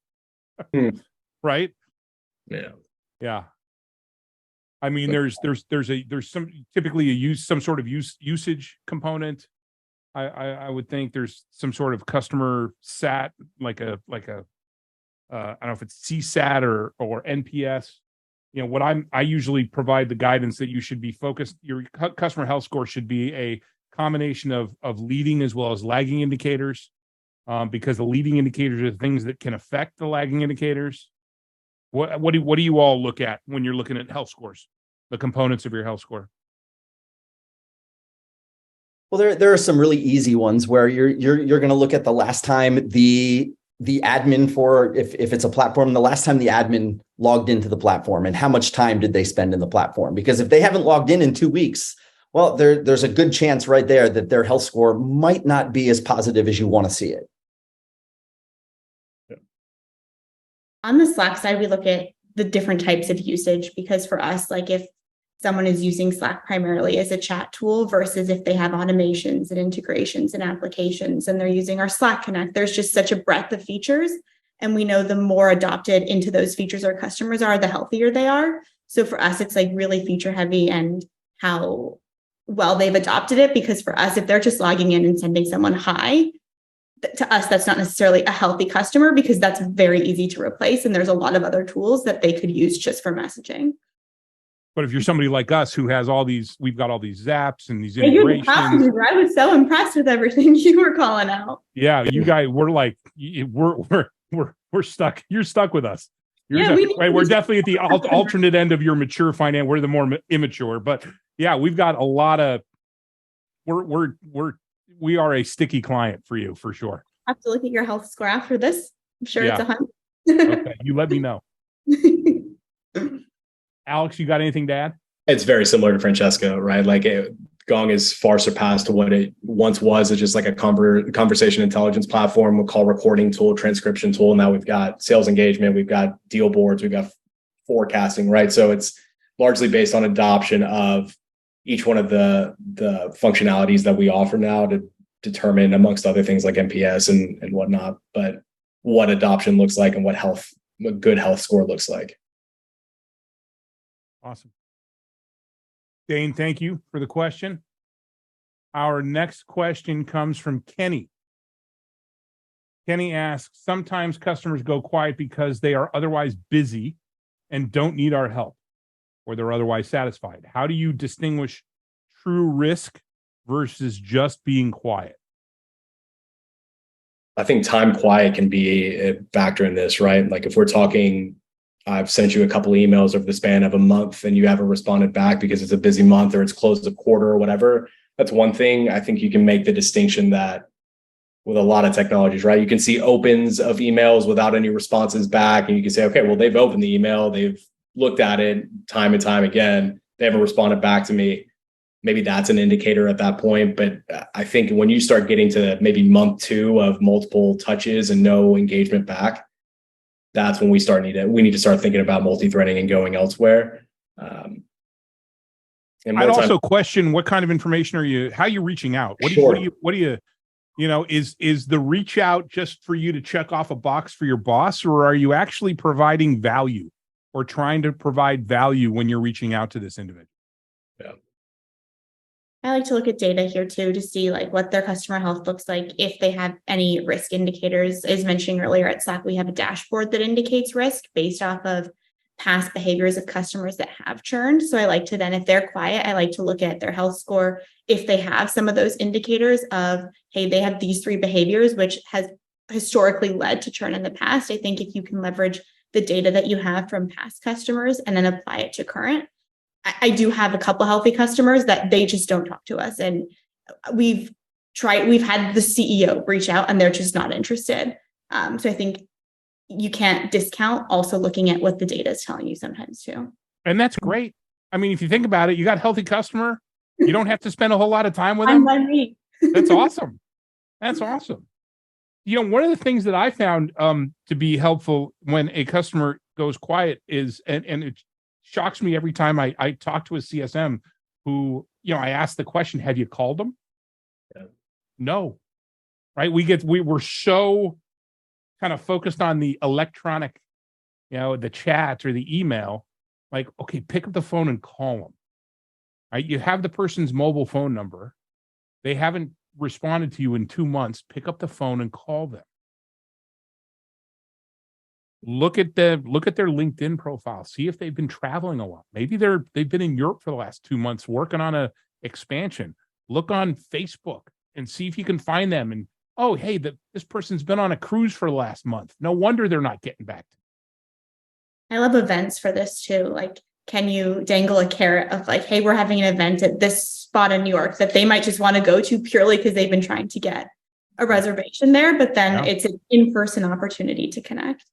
Right? Yeah. I mean, there's some typically some sort of usage component. I would think there's some sort of customer sat, like a I don't know if it's CSAT or NPS. You know, I usually provide the guidance that you should be focused. Your customer health score should be a combination of leading as well as lagging indicators, because the leading indicators are things that can affect the lagging indicators. What do you all look at when you're looking at health scores, the components of your health score? Well, there are some really easy ones where you're going to look at the last time the admin for, if it's a platform, the last time the admin logged into the platform and how much time did they spend in the platform? Because if they haven't logged in 2 weeks, well, there's a good chance right there that their health score might not be as positive as you want to see it. On the Slack side, we look at the different types of usage, because for us, like if someone is using Slack primarily as a chat tool versus if they have automations and integrations and applications and they're using our Slack Connect, there's just such a breadth of features. And we know the more adopted into those features our customers are, the healthier they are. So for us, it's like really feature heavy and how well they've adopted it. Because for us, if they're just logging in and sending someone hi, to us, that's not necessarily a healthy customer, because that's very easy to replace. And there's a lot of other tools that they could use just for messaging. But if you're somebody like us who has all these, we've got all these zaps and these integrations. I was so impressed with everything you were calling out. Yeah, you guys, we're like, we're stuck. You're stuck with us. We're definitely at the alternate end of your mature finance. We're the more immature, but yeah, we've got a lot of. We are a sticky client for you for sure. I have to look at your health score after this. I'm sure it's 100. Okay, you let me know. Alex, you got anything to add? It's very similar to Francesca, right? Like Gong is far surpassed what it once was. It's just like a conversation intelligence platform, a call recording tool, transcription tool. Now we've got sales engagement, we've got deal boards, we've got forecasting, right? So it's largely based on adoption of each one of the functionalities that we offer now to determine, amongst other things like NPS and whatnot, but what adoption looks like and what good health score looks like. Awesome. Dane, thank you for the question. Our next question comes from Kenny. Kenny asks, sometimes customers go quiet because they are otherwise busy and don't need our help, or they're otherwise satisfied. How do you distinguish true risk versus just being quiet? I think time quiet can be a factor in this, right? Like if we're talking, I've sent you a couple of emails over the span of a month and you haven't responded back because it's a busy month or it's closed a quarter or whatever. That's one thing. I think you can make the distinction that with a lot of technologies, right? You can see opens of emails without any responses back. And you can say, okay, well, they've opened the email. They've looked at it time and time again. They haven't responded back to me. Maybe that's an indicator at that point. But I think when you start getting to maybe month 2 of multiple touches and no engagement back, that's when we need to start thinking about multi-threading and going elsewhere. I'd also question what kind of information how are you reaching out? What do you is the reach out just for you to check off a box for your boss, or are you actually providing value or trying to provide value when you're reaching out to this individual? Yeah. I like to look at data here too, to see like what their customer health looks like, if they have any risk indicators. As mentioned earlier at Slack, we have a dashboard that indicates risk based off of past behaviors of customers that have churned. So I like to then, if they're quiet, I like to look at their health score. If they have some of those indicators of, hey, they have these 3 behaviors, which has historically led to churn in the past. I think if you can leverage the data that you have from past customers and then apply it to current. I do have a couple healthy customers that they just don't talk to us. And we've had the CEO reach out and they're just not interested. So I think you can't discount also looking at what the data is telling you sometimes too. And that's great. I mean, if you think about it, you got a healthy customer. You don't have to spend a whole lot of time with them. That's awesome. That's awesome. One of the things that I found to be helpful when a customer goes quiet is, and it shocks me every time I talk to a CSM who, I ask the question, have you called them? Yeah. No. Right? We're so kind of focused on the electronic, the chat or the email, like, okay, pick up the phone and call them. Right? You have the person's mobile phone number. They haven't responded to you in 2 months. Pick up the phone and call them. Look at their LinkedIn profile. See if they've been traveling a lot. Maybe they've been in Europe for the last 2 months working on a expansion. Look on Facebook and see if you can find them. And oh, hey, this person's been on a cruise for the last month. No wonder they're not getting back to me. I love events for this too. Like, can you dangle a carrot of like, hey, we're having an event at this spot in New York that they might just want to go to purely because they've been trying to get a reservation there, but then it's an in-person opportunity to connect.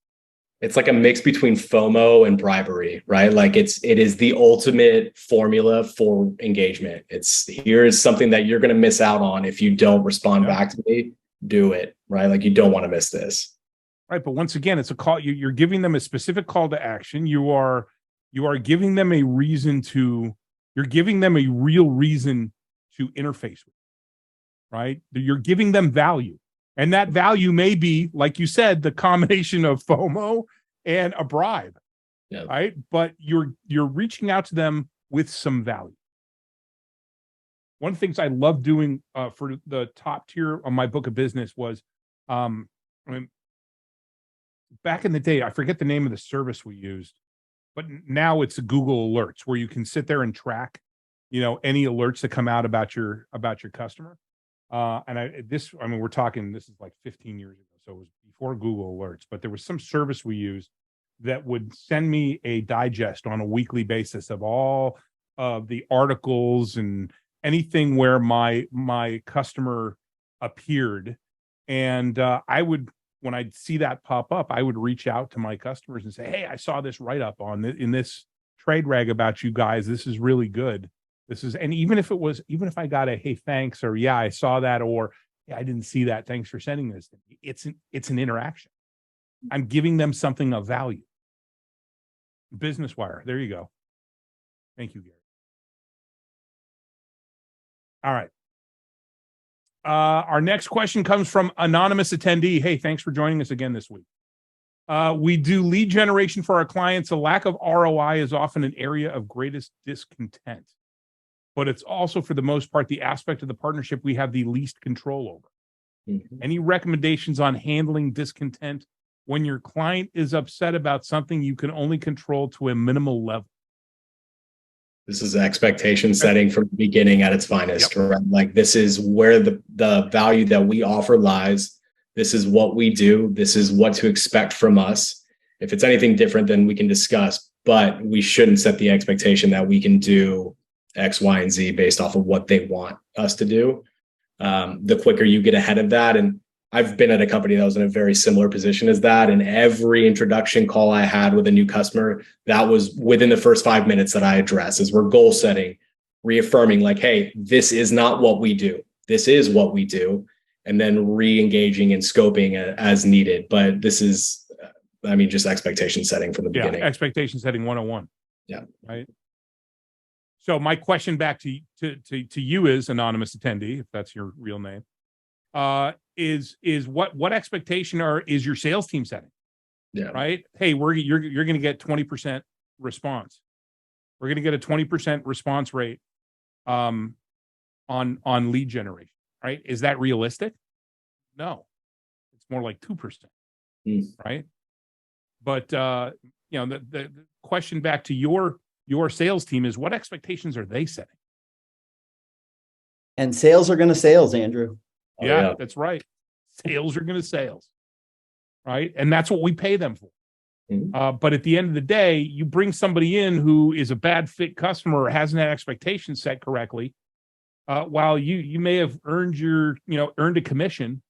It's like a mix between FOMO and bribery, right? Like it is the ultimate formula for engagement. Here's something that you're going to miss out on if you don't respond back to me. Do it, right? Like you don't want to miss this. Right. But once again, it's a call. You're giving them a specific call to action. You are giving them a reason you're giving them a real reason to interface with, right? You're giving them value. And that value may be, like you said, the combination of FOMO and a bribe, right? But you're reaching out to them with some value. One of the things I love doing for the top tier of my book of business was, back in the day, I forget the name of the service we used, but now it's Google Alerts where you can sit there and track, any alerts that come out about your customer. We're talking, this is like 15 years ago. So it was before Google Alerts, but there was some service we used that would send me a digest on a weekly basis of all of the articles and anything where my customer appeared. And when I'd see that pop up, I would reach out to my customers and say, hey, I saw this write-up in this trade rag about you guys. This is really good. And even if I got a, hey, thanks, or yeah, I saw that, or yeah, I didn't see that, thanks for sending this to me. It's an interaction. I'm giving them something of value. Business Wire. There you go. Thank you, Gary. All right. Our next question comes from anonymous attendee. Hey, thanks for joining us again this week. We do lead generation for our clients. A lack of ROI is often an area of greatest discontent, but it's also, for the most part, the aspect of the partnership we have the least control over. Mm-hmm. Any recommendations on handling discontent when your client is upset about something you can only control to a minimal level? This is expectation setting from the beginning at its finest, right? Like this is where the value that we offer lies. This is what we do. This is what to expect from us. If it's anything different, then we can discuss, but we shouldn't set the expectation that we can do X, Y, and Z based off of what they want us to do. The quicker you get ahead of that, and I've been at a company that was in a very similar position as that. And every introduction call I had with a new customer, that was within the first 5 minutes that I address is we're goal setting, reaffirming like, hey, this is not what we do. This is what we do. And then re-engaging and scoping as needed. But this is, just expectation setting from the beginning. Expectation setting 101. Yeah. Right. So my question back to you is, anonymous attendee, if that's your real name, is what expectation is your sales team setting? Yeah. Right. Hey, you're going to get 20% response. We're going to get a 20% response rate on lead generation. Right. Is that realistic? No, it's more like 2%. Right. But the question back to your sales team is, what expectations are they setting? And sales are going to sales, Andrew. Yeah, that's right. Sales are going to sales. Right. And that's what we pay them for. But at the end of the day, you bring somebody in who is a bad fit customer or hasn't had expectations set correctly. While you may have earned a commission,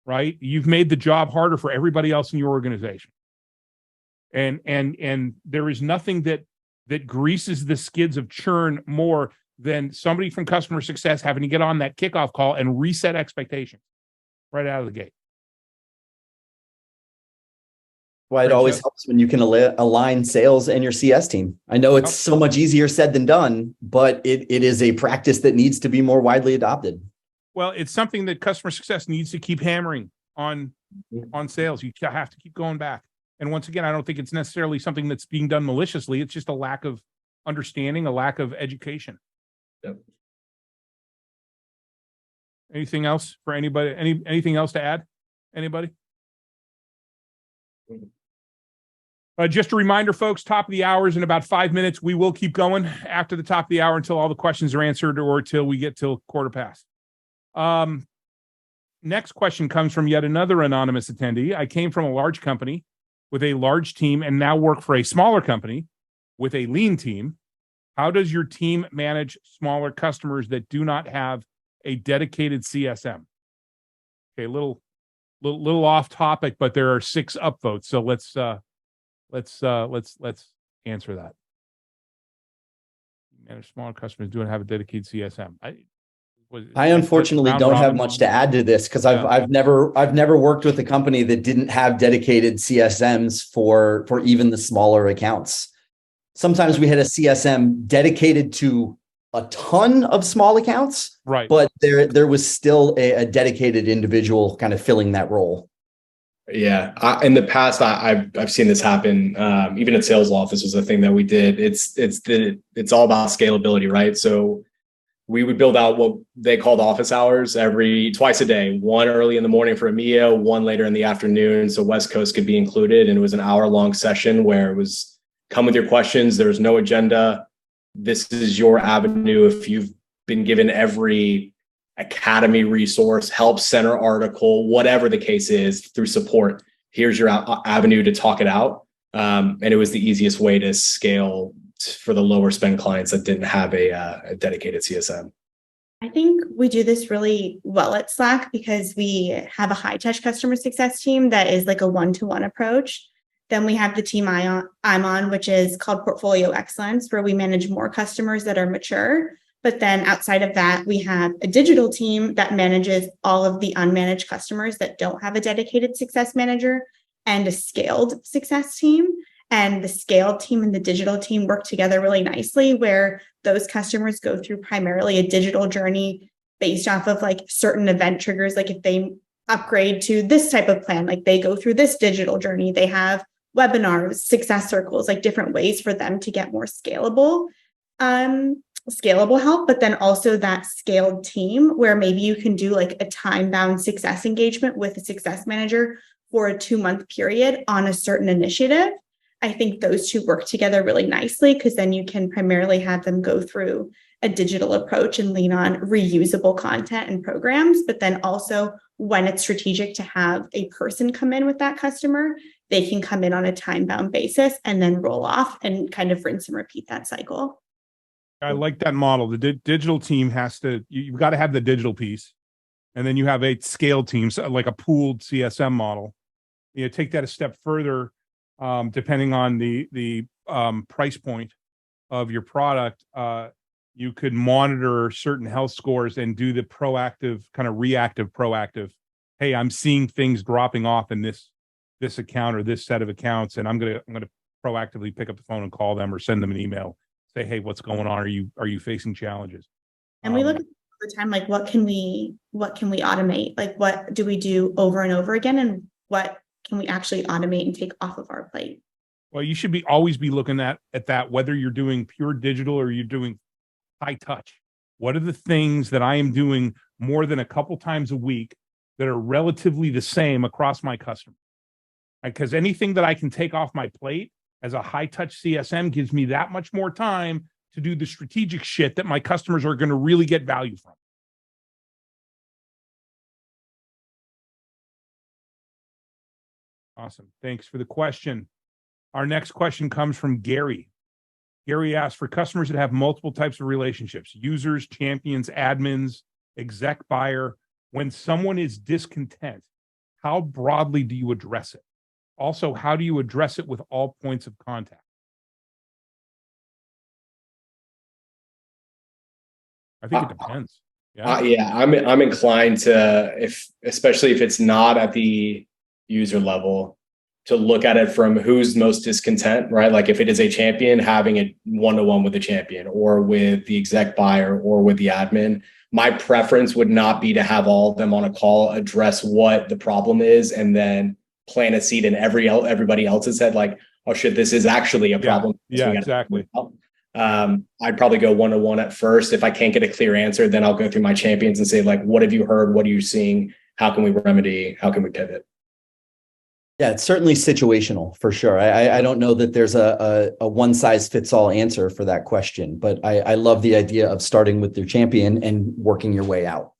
right? You've made the job harder for everybody else in your organization. And there is nothing that greases the skids of churn more than somebody from customer success having to get on that kickoff call and reset expectations right out of the gate. Why it always helps when you can align sales and your CS team. I know it's so much easier said than done, but it is a practice that needs to be more widely adopted. Well, it's something that customer success needs to keep hammering on sales. You have to keep going back. And once again, I don't think it's necessarily something that's being done maliciously. It's just a lack of understanding, a lack of education. Yep. Anything else for anybody? Anything else to add? Anybody? Just a reminder, folks, top of the hour is in about 5 minutes. We will keep going after the top of the hour until all the questions are answered or till we get till 1:15. Next question comes from yet another anonymous attendee. I came from a large company with a large team and now work for a smaller company with a lean team. How does your team manage smaller customers that do not have a dedicated CSM? Okay, a little off topic, but there are 6 upvotes. So let's answer that. Manage smaller customers do not have a dedicated CSM. I unfortunately don't have much to add to this because I've never worked with a company that didn't have dedicated CSMs for even the smaller accounts. Sometimes we had a CSM dedicated to a ton of small accounts, right? But there was still a dedicated individual kind of filling that role. Yeah, in the past, I've seen this happen. Even at sales office was a thing that we did. It's all about scalability, right? So we would build out what they called office hours twice a day, one early in the morning for EMEA, one later in the afternoon. So West Coast could be included. And it was an hour-long session where it was come with your questions. There's no agenda. This is your avenue. If you've been given every academy resource, help center article, whatever the case is through support, here's your avenue to talk it out. And it was the easiest way to scale for the lower spend clients that didn't have a dedicated CSM. I think we do this really well at Slack because we have a high touch customer success team that is like a one-to-one approach. Then we have the team I'm on, which is called Portfolio Excellence, where we manage more customers that are mature. But then outside of that, we have a digital team that manages all of the unmanaged customers that don't have a dedicated success manager, and a scaled success team. And the scaled team and the digital team work together really nicely, where those customers go through primarily a digital journey based off of like certain event triggers. Like if they upgrade to this type of plan, like they go through this digital journey, they have webinars, success circles, like different ways for them to get more scalable help, but then also that scaled team where maybe you can do like a time-bound success engagement with a success manager for a 2-month period on a certain initiative. I think those two work together really nicely because then you can primarily have them go through a digital approach and lean on reusable content and programs. But then also when it's strategic to have a person come in with that customer, they can come in on a time-bound basis and then roll off and kind of rinse and repeat that cycle. I like that model. The digital team you've got to have the digital piece. and then you have a scale team, so like a pooled CSM model. You take that a step further, depending on the price point of your product. You could monitor certain health scores and do the proactive, kind of reactive, proactive. Hey, I'm seeing things dropping off in this account or this set of accounts, and I'm gonna proactively pick up the phone and call them or send them an email. Say, hey, what's going on? Are you facing challenges? And we look at all the time, like what can we automate? Like what do we do over and over again, and what can we actually automate and take off of our plate? Well, you should always be looking at that, whether you're doing pure digital or you're doing high touch. What are the things that I am doing more than a couple times a week that are relatively the same across my customers? Because anything that I can take off my plate as a high touch CSM gives me that much more time to do the strategic shit that my customers are going to really get value from. Awesome. Thanks for the question. Our next question comes from Gary. Gary asks, for customers that have multiple types of relationships, users, champions, admins, exec buyer, when someone is discontent, how broadly do you address it? Also, how do you address it with all points of contact? I think it depends. Yeah, I'm inclined to, especially if it's not at the user level, to look at it from who's most discontent, right? Like if it is a champion, having a one-to-one with the champion or with the exec buyer or with the admin. My preference would not be to have all of them on a call, address what the problem is, and then plant a seed in everybody else's head, like, oh shit, this is actually a problem. Yeah, exactly. I'd probably go one-to-one at first. If I can't get a clear answer, then I'll go through my champions and say, like, what have you heard? What are you seeing? How can we remedy? How can we pivot? Yeah, it's certainly situational for sure. I don't know that there's a one size fits all answer for that question, but I love the idea of starting with your champion and working your way out.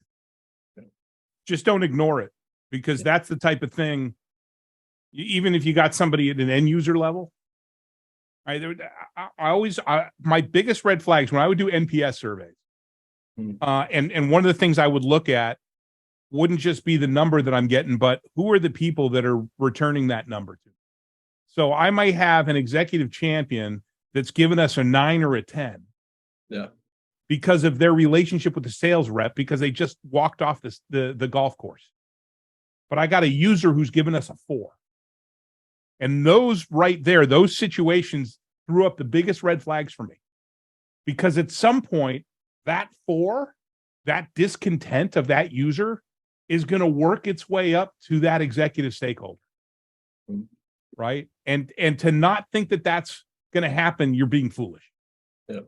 Just don't ignore it, because that's the type of thing, even if you got somebody at an end user level, right? My biggest red flags when I would do NPS surveys, and one of the things I would look at wouldn't just be the number that I'm getting, but who are the people that are returning that number to? So I might have an executive champion that's given us a 9 or a 10. Yeah. Because of their relationship with the sales rep, because they just walked off the golf course. But I got a user who's given us a 4. And those right there, those situations threw up the biggest red flags for me. Because at some point, that 4, that discontent of that user is going to work its way up to that executive stakeholder, right? And to not think that that's going to happen, you're being foolish. Yeah.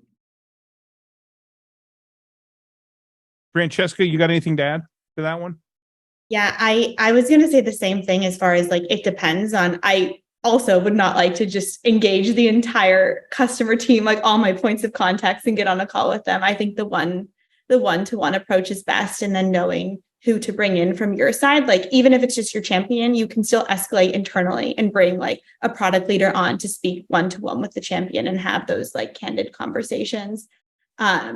Francesca, you got anything to add to that one? Yeah, I was going to say the same thing as far as like, it depends on, I also would not like to just engage the entire customer team, like all my points of contacts, and get on a call with them. I think the one-to-one approach is best. And then knowing who to bring in from your side, like even if it's just your champion, you can still escalate internally and bring like a product leader on to speak one-to-one with the champion and have those like candid conversations. I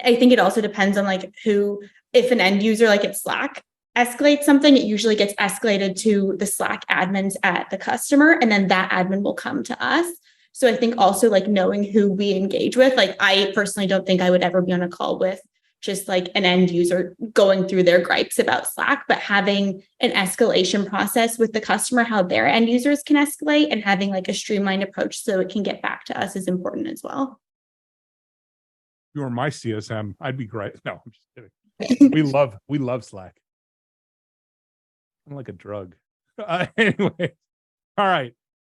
think it also depends on like who, if an end user, like at Slack, escalates something, it usually gets escalated to the Slack admins at the customer, and then that admin will come to us. So I think also like knowing who we engage with, like I personally don't think I would ever be on a call with just like an end user going through their gripes about Slack, but having an escalation process with the customer, how their end users can escalate, and having like a streamlined approach so it can get back to us is important as well. If you were my CSM, I'd be great. No, I'm just kidding. We love Slack. I'm like a drug. Anyway, all right.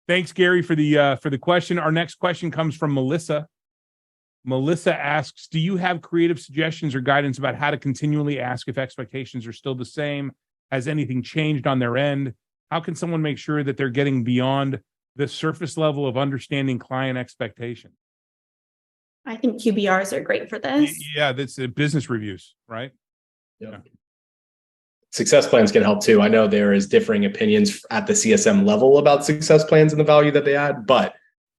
Thanks, Gary, for the question. Our next question comes from Melissa. Melissa asks, do you have creative suggestions or guidance about how to continually ask if expectations are still the same? Has anything changed on their end? How can someone make sure that they're getting beyond the surface level of understanding client expectations? I think QBRs are great for this. Yeah, that's business reviews, right? Yeah. Success plans can help too. I know there is differing opinions at the CSM level about success plans and the value that they add, but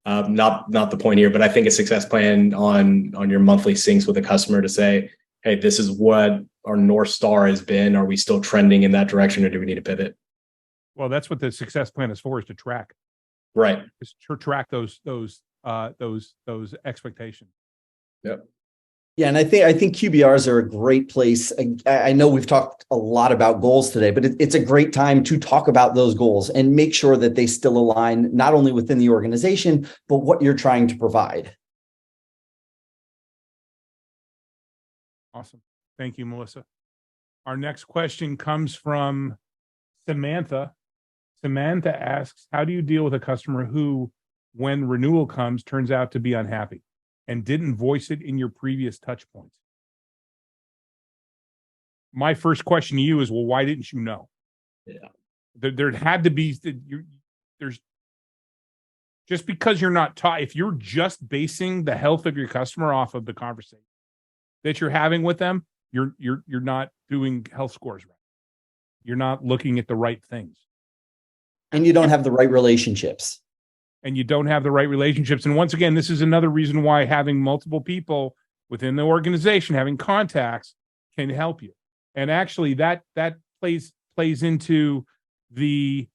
not the point here. But I think a success plan on your monthly syncs with a customer to say, hey, this is what our North Star has been? Are we still trending in that direction, or do we need to pivot? Well, that's what the success plan is for, is to track. Right. Is to track those expectations. Yep. Yeah, and I think QBRs are a great place. I know we've talked a lot about goals today, but it's a great time to talk about those goals and make sure that they still align not only within the organization, but what you're trying to provide. Awesome. Thank you, Melissa. Our next question comes from Samantha. Samantha asks, how do you deal with a customer who, when renewal comes, turns out to be unhappy and didn't voice it in your previous touch points? My first question to you is, well, why didn't you know? Yeah. There had to be, there's just because you're not taught, if you're just basing the health of your customer off of the conversation that you're having with them, you're not doing health scores right. You're not looking at the right things. And you don't have the right relationships. And you don't have the right relationships. And once again, this is another reason why having multiple people within the organization, having contacts, can help you. And actually that plays into the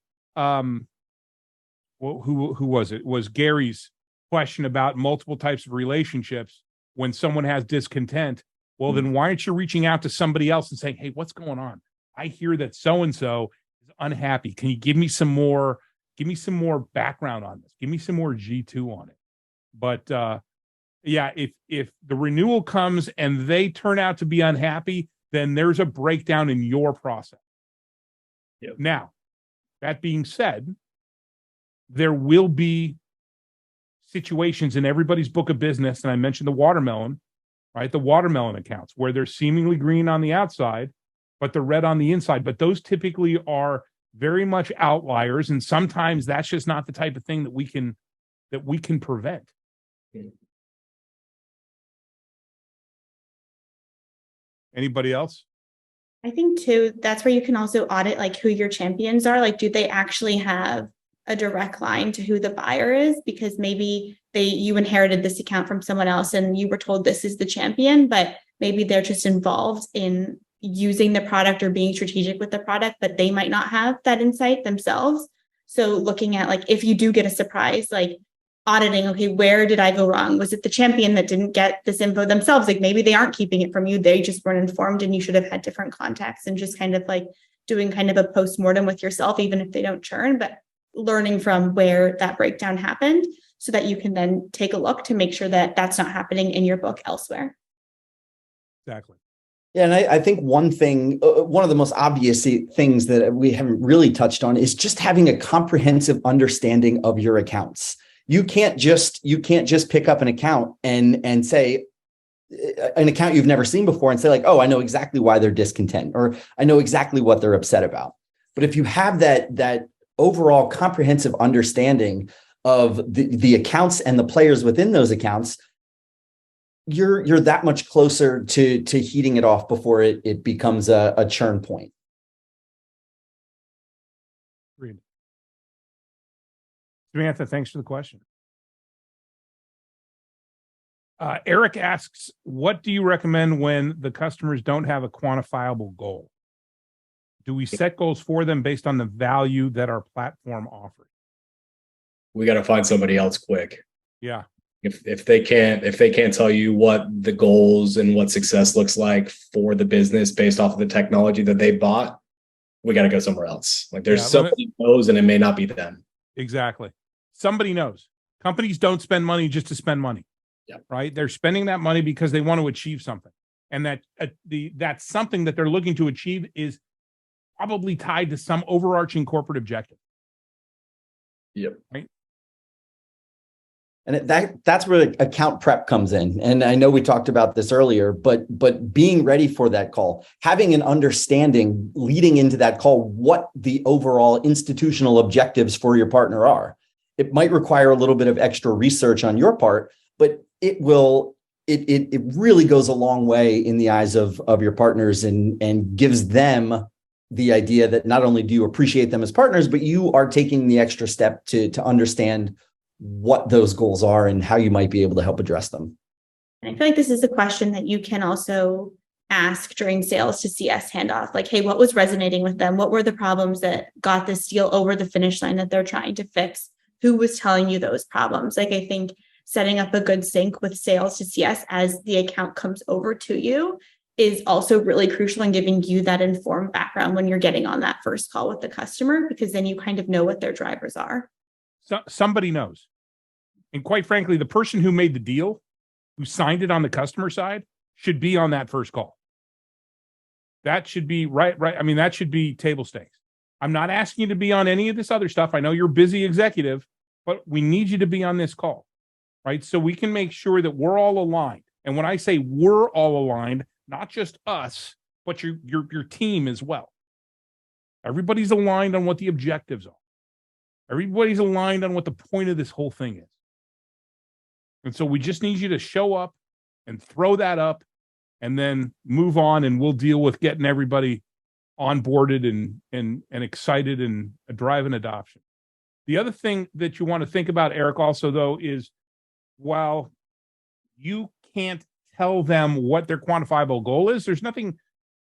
who was it? It was Gary's question about multiple types of relationships. When someone has discontent, well, then why aren't you reaching out to somebody else and saying, hey, what's going on? I hear that so-and-so is unhappy. Can you give me some more background on this? Give me some more G2 on it. But yeah, if the renewal comes and they turn out to be unhappy, then there's a breakdown in your process. Yep. Now, that being said, there will be situations in everybody's book of business, and I mentioned the watermelon, right? The watermelon accounts where they're seemingly green on the outside, but they're red on the inside. But those typically are very much outliers, and sometimes that's just not the type of thing that we can prevent. Anybody else? I think too, that's where you can also audit like who your champions are. Like, do they actually have a direct line to who the buyer is? Because maybe you inherited this account from someone else and you were told this is the champion, but maybe they're just involved in using the product or being strategic with the product, but they might not have that insight themselves. So looking at like, if you do get a surprise, like auditing, okay, where did I go wrong? Was it the champion that didn't get this info themselves? Like maybe they aren't keeping it from you. They just weren't informed and you should have had different contacts, and just kind of like doing kind of a post-mortem with yourself, even if they don't churn, but learning from where that breakdown happened so that you can then take a look to make sure that that's not happening in your book elsewhere. Exactly. Yeah, and I think one thing, one of the most obvious things that we haven't really touched on is just having a comprehensive understanding of your accounts. You can't just pick up an account and say an account you've never seen before and say like, oh, I know exactly why they're discontent, or I know exactly what they're upset about. But if you have that overall comprehensive understanding of the accounts and the players within those accounts, you're that much closer to heating it off before it becomes a churn point. Agreed. Samantha, thanks for the question. Eric asks, what do you recommend when the customers don't have a quantifiable goal? Do we set goals for them based on the value that our platform offers? We got to find somebody else quick. Yeah. If they can't tell you what the goals and what success looks like for the business based off of the technology that they bought, we got to go somewhere else. Like there's somebody who knows, and it may not be them. Exactly. Somebody knows. Companies don't spend money just to spend money. Yeah. Right. They're spending that money because they want to achieve something. And that something that they're looking to achieve is probably tied to some overarching corporate objective. Yep. Right. And that's where account prep comes in. And I know we talked about this earlier, but being ready for that call, having an understanding leading into that call, what the overall institutional objectives for your partner are. It might require a little bit of extra research on your part, but it really goes a long way in the eyes of your partners and gives them the idea that not only do you appreciate them as partners, but you are taking the extra step to understand what those goals are and how you might be able to help address them. And I feel like this is a question that you can also ask during sales to CS handoff, like, hey, what was resonating with them? What were the problems that got this deal over the finish line that they're trying to fix? Who was telling you those problems? Like, I think setting up a good sync with sales to CS as the account comes over to you is also really crucial in giving you that informed background when you're getting on that first call with the customer, because then you kind of know what their drivers are. So somebody knows. And quite frankly, the person who made the deal, who signed it on the customer side, should be on that first call. That should be right. I mean, that should be table stakes. I'm not asking you to be on any of this other stuff. I know you're a busy executive, but we need you to be on this call, right? So we can make sure that we're all aligned. And when I say we're all aligned, not just us, but your team as well. Everybody's aligned on what the objectives are. Everybody's aligned on what the point of this whole thing is. And so we just need you to show up and throw that up and then move on, and we'll deal with getting everybody onboarded and excited and driving adoption. The other thing that you want to think about, Eric, also, though, is while you can't tell them what their quantifiable goal is, there's nothing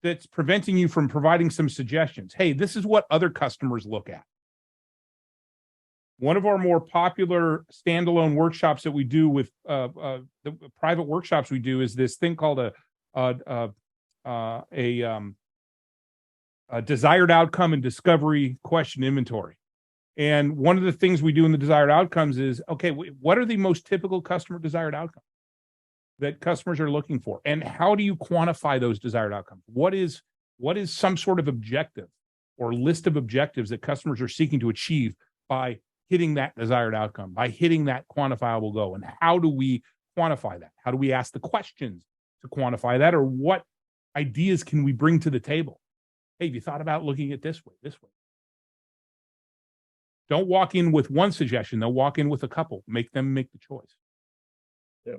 that's preventing you from providing some suggestions. Hey, this is what other customers look at. One of our more popular standalone workshops that we do with the private workshops we do is this thing called a desired outcome and discovery question inventory. And one of the things we do in the desired outcomes is, okay, what are the most typical customer desired outcomes that customers are looking for? And how do you quantify those desired outcomes? What is some sort of objective or list of objectives that customers are seeking to achieve by hitting that desired outcome, by hitting that quantifiable goal? And how do we quantify that? How do we ask the questions to quantify that? Or what ideas can we bring to the table? Hey, have you thought about looking at this way, this way? Don't walk in with one suggestion. They'll walk in with a couple. Make them make the choice. Yeah.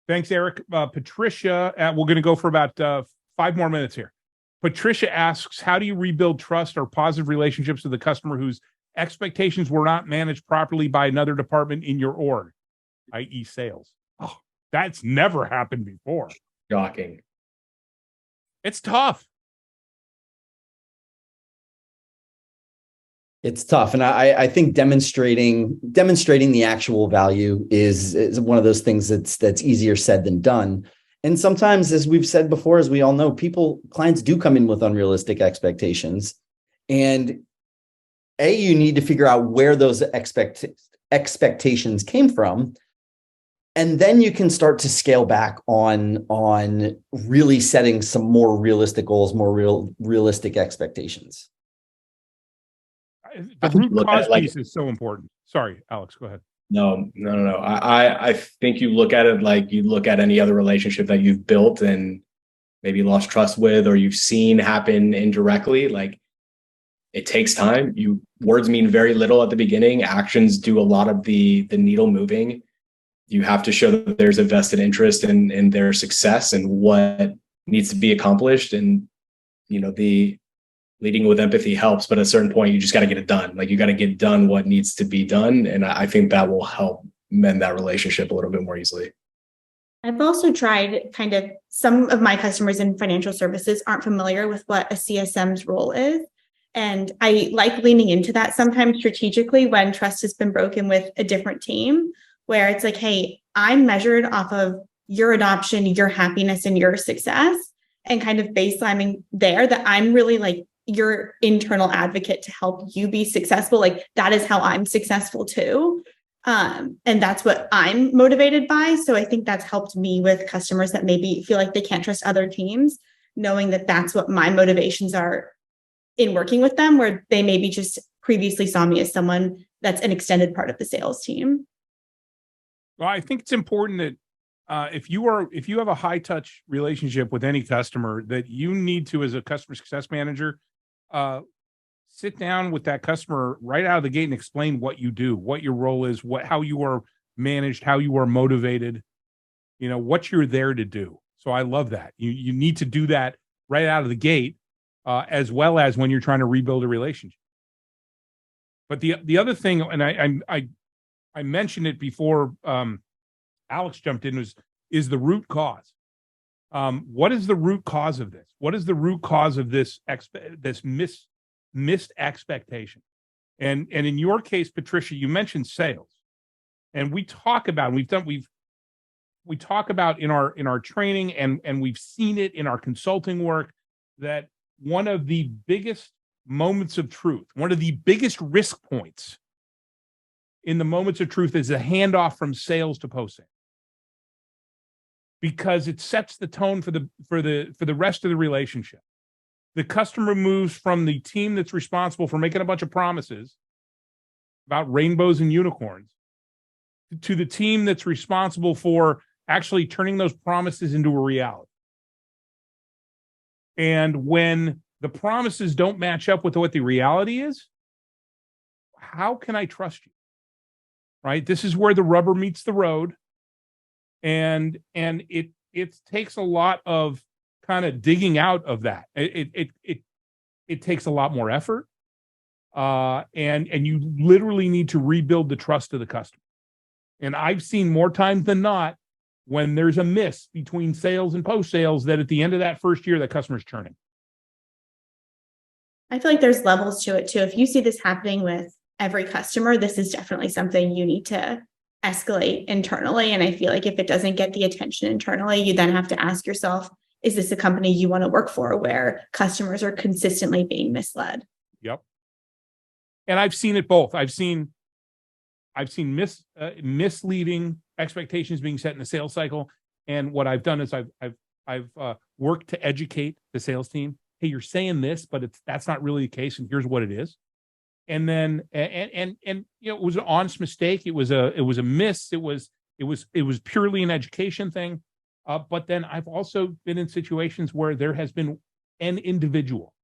Thanks, Eric. Patricia, we're going to go for about 5 more minutes here. Patricia asks, how do you rebuild trust or positive relationships with a customer whose expectations were not managed properly by another department in your org, i.e. sales? Oh, that's never happened before. Shocking. It's tough. It's tough. And I think demonstrating the actual value is one of those things that's easier said than done. And sometimes, as we've said before, as we all know, clients do come in with unrealistic expectations. And you need to figure out where those expectations came from. And then you can start to scale back on really setting some more realistic goals, more realistic expectations. The root cause piece is so important. Sorry, Alex, go ahead. No. I think you look at it like you look at any other relationship that you've built and maybe lost trust with, or you've seen happen indirectly. Like, it takes time. Words mean very little at the beginning. Actions do a lot of the needle moving. You have to show that there's a vested interest in their success and what needs to be accomplished. And, the leading with empathy helps, but at a certain point, you just got to get it done. Like, you got to get done what needs to be done. And I think that will help mend that relationship a little bit more easily. I've also tried some of my customers in financial services aren't familiar with what a CSM's role is. And I like leaning into that sometimes strategically when trust has been broken with a different team, where it's like, hey, I'm measured off of your adoption, your happiness, and your success, and kind of baselining there that I'm really like your internal advocate to help you be successful. Like, that is how I'm successful too. And that's what I'm motivated by. So I think that's helped me with customers that maybe feel like they can't trust other teams, knowing that that's what my motivations are in working with them, where they maybe just previously saw me as someone that's an extended part of the sales team. Well, I think it's important that if you have a high touch relationship with any customer, that you need to, as a customer success manager, sit down with that customer right out of the gate and explain what you do, what your role is, how you are managed, how you are motivated, what you're there to do. So I love that. You need to do that right out of the gate, as well as when you're trying to rebuild a relationship. But the other thing, and I mentioned it before Alex jumped in, was is the root cause. What is the root cause of this? What is the root cause of this missed expectation? And in your case, Patricia, you mentioned sales, and we talk about we talk about in our training, and we've seen it in our consulting work, that one of the biggest moments of truth, one of the biggest risk points in the moments of truth, is a handoff from sales to post-sale, because it sets the tone for the rest of the relationship. The customer moves from the team that's responsible for making a bunch of promises about rainbows and unicorns to the team that's responsible for actually turning those promises into a reality. And when the promises don't match up with what the reality is, how can I trust you? Right? This is where the rubber meets the road. And it takes a lot of kind of digging out of that. It takes a lot more effort. And you literally need to rebuild the trust of the customer. And I've seen more times than not, when there's a miss between sales and post-sales, that at the end of that first year, the customer's churning. I feel like there's levels to it too. If you see this happening with every customer, this is definitely something you need to escalate internally. And I feel like if it doesn't get the attention internally, you then have to ask yourself, is this a company you want to work for, where customers are consistently being misled? Yep. And I've seen it both. I've seen misleading expectations being set in the sales cycle. And what I've done is I've worked to educate the sales team. Hey, you're saying this, but that's not really the case, and here's what it is. And then and you know, it was an honest mistake. It was a miss. It was purely an education thing. But then I've also been in situations where there has been an individual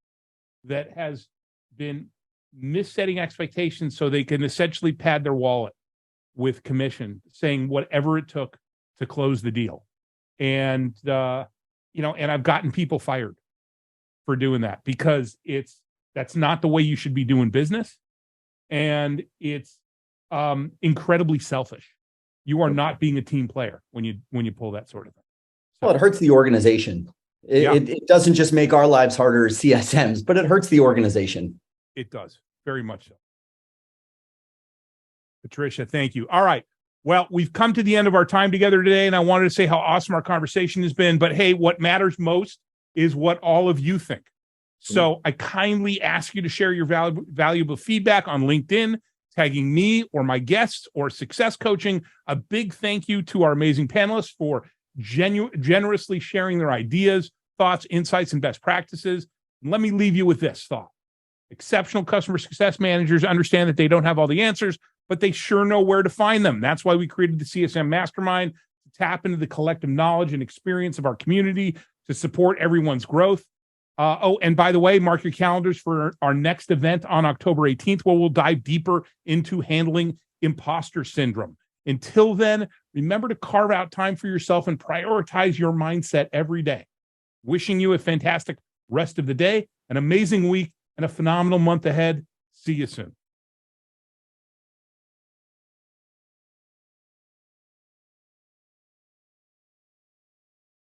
that has been missetting expectations so they can essentially pad their wallet with commission, saying whatever it took to close the deal. And and I've gotten people fired for doing that, because that's not the way you should be doing business. And it's incredibly selfish. You are not being a team player when you pull that sort of thing. So, well, it hurts the organization. It doesn't just make our lives harder as CSMs, but it hurts the organization. It does, very much so. Patricia, thank you. All right. Well, we've come to the end of our time together today, and I wanted to say how awesome our conversation has been. But hey, what matters most is what all of you think. So I kindly ask you to share your valuable feedback on LinkedIn, tagging me or my guests or Success Coaching. A big thank you to our amazing panelists for generously sharing their ideas, thoughts, insights, and best practices. And let me leave you with this thought. Exceptional customer success managers understand that they don't have all the answers, but they sure know where to find them. That's why we created the CSM Mastermind, to tap into the collective knowledge and experience of our community to support everyone's growth. And by the way, mark your calendars for our next event on October 18th, where we'll dive deeper into handling imposter syndrome. Until then, remember to carve out time for yourself and prioritize your mindset every day. Wishing you a fantastic rest of the day, an amazing week, and a phenomenal month ahead. See you soon.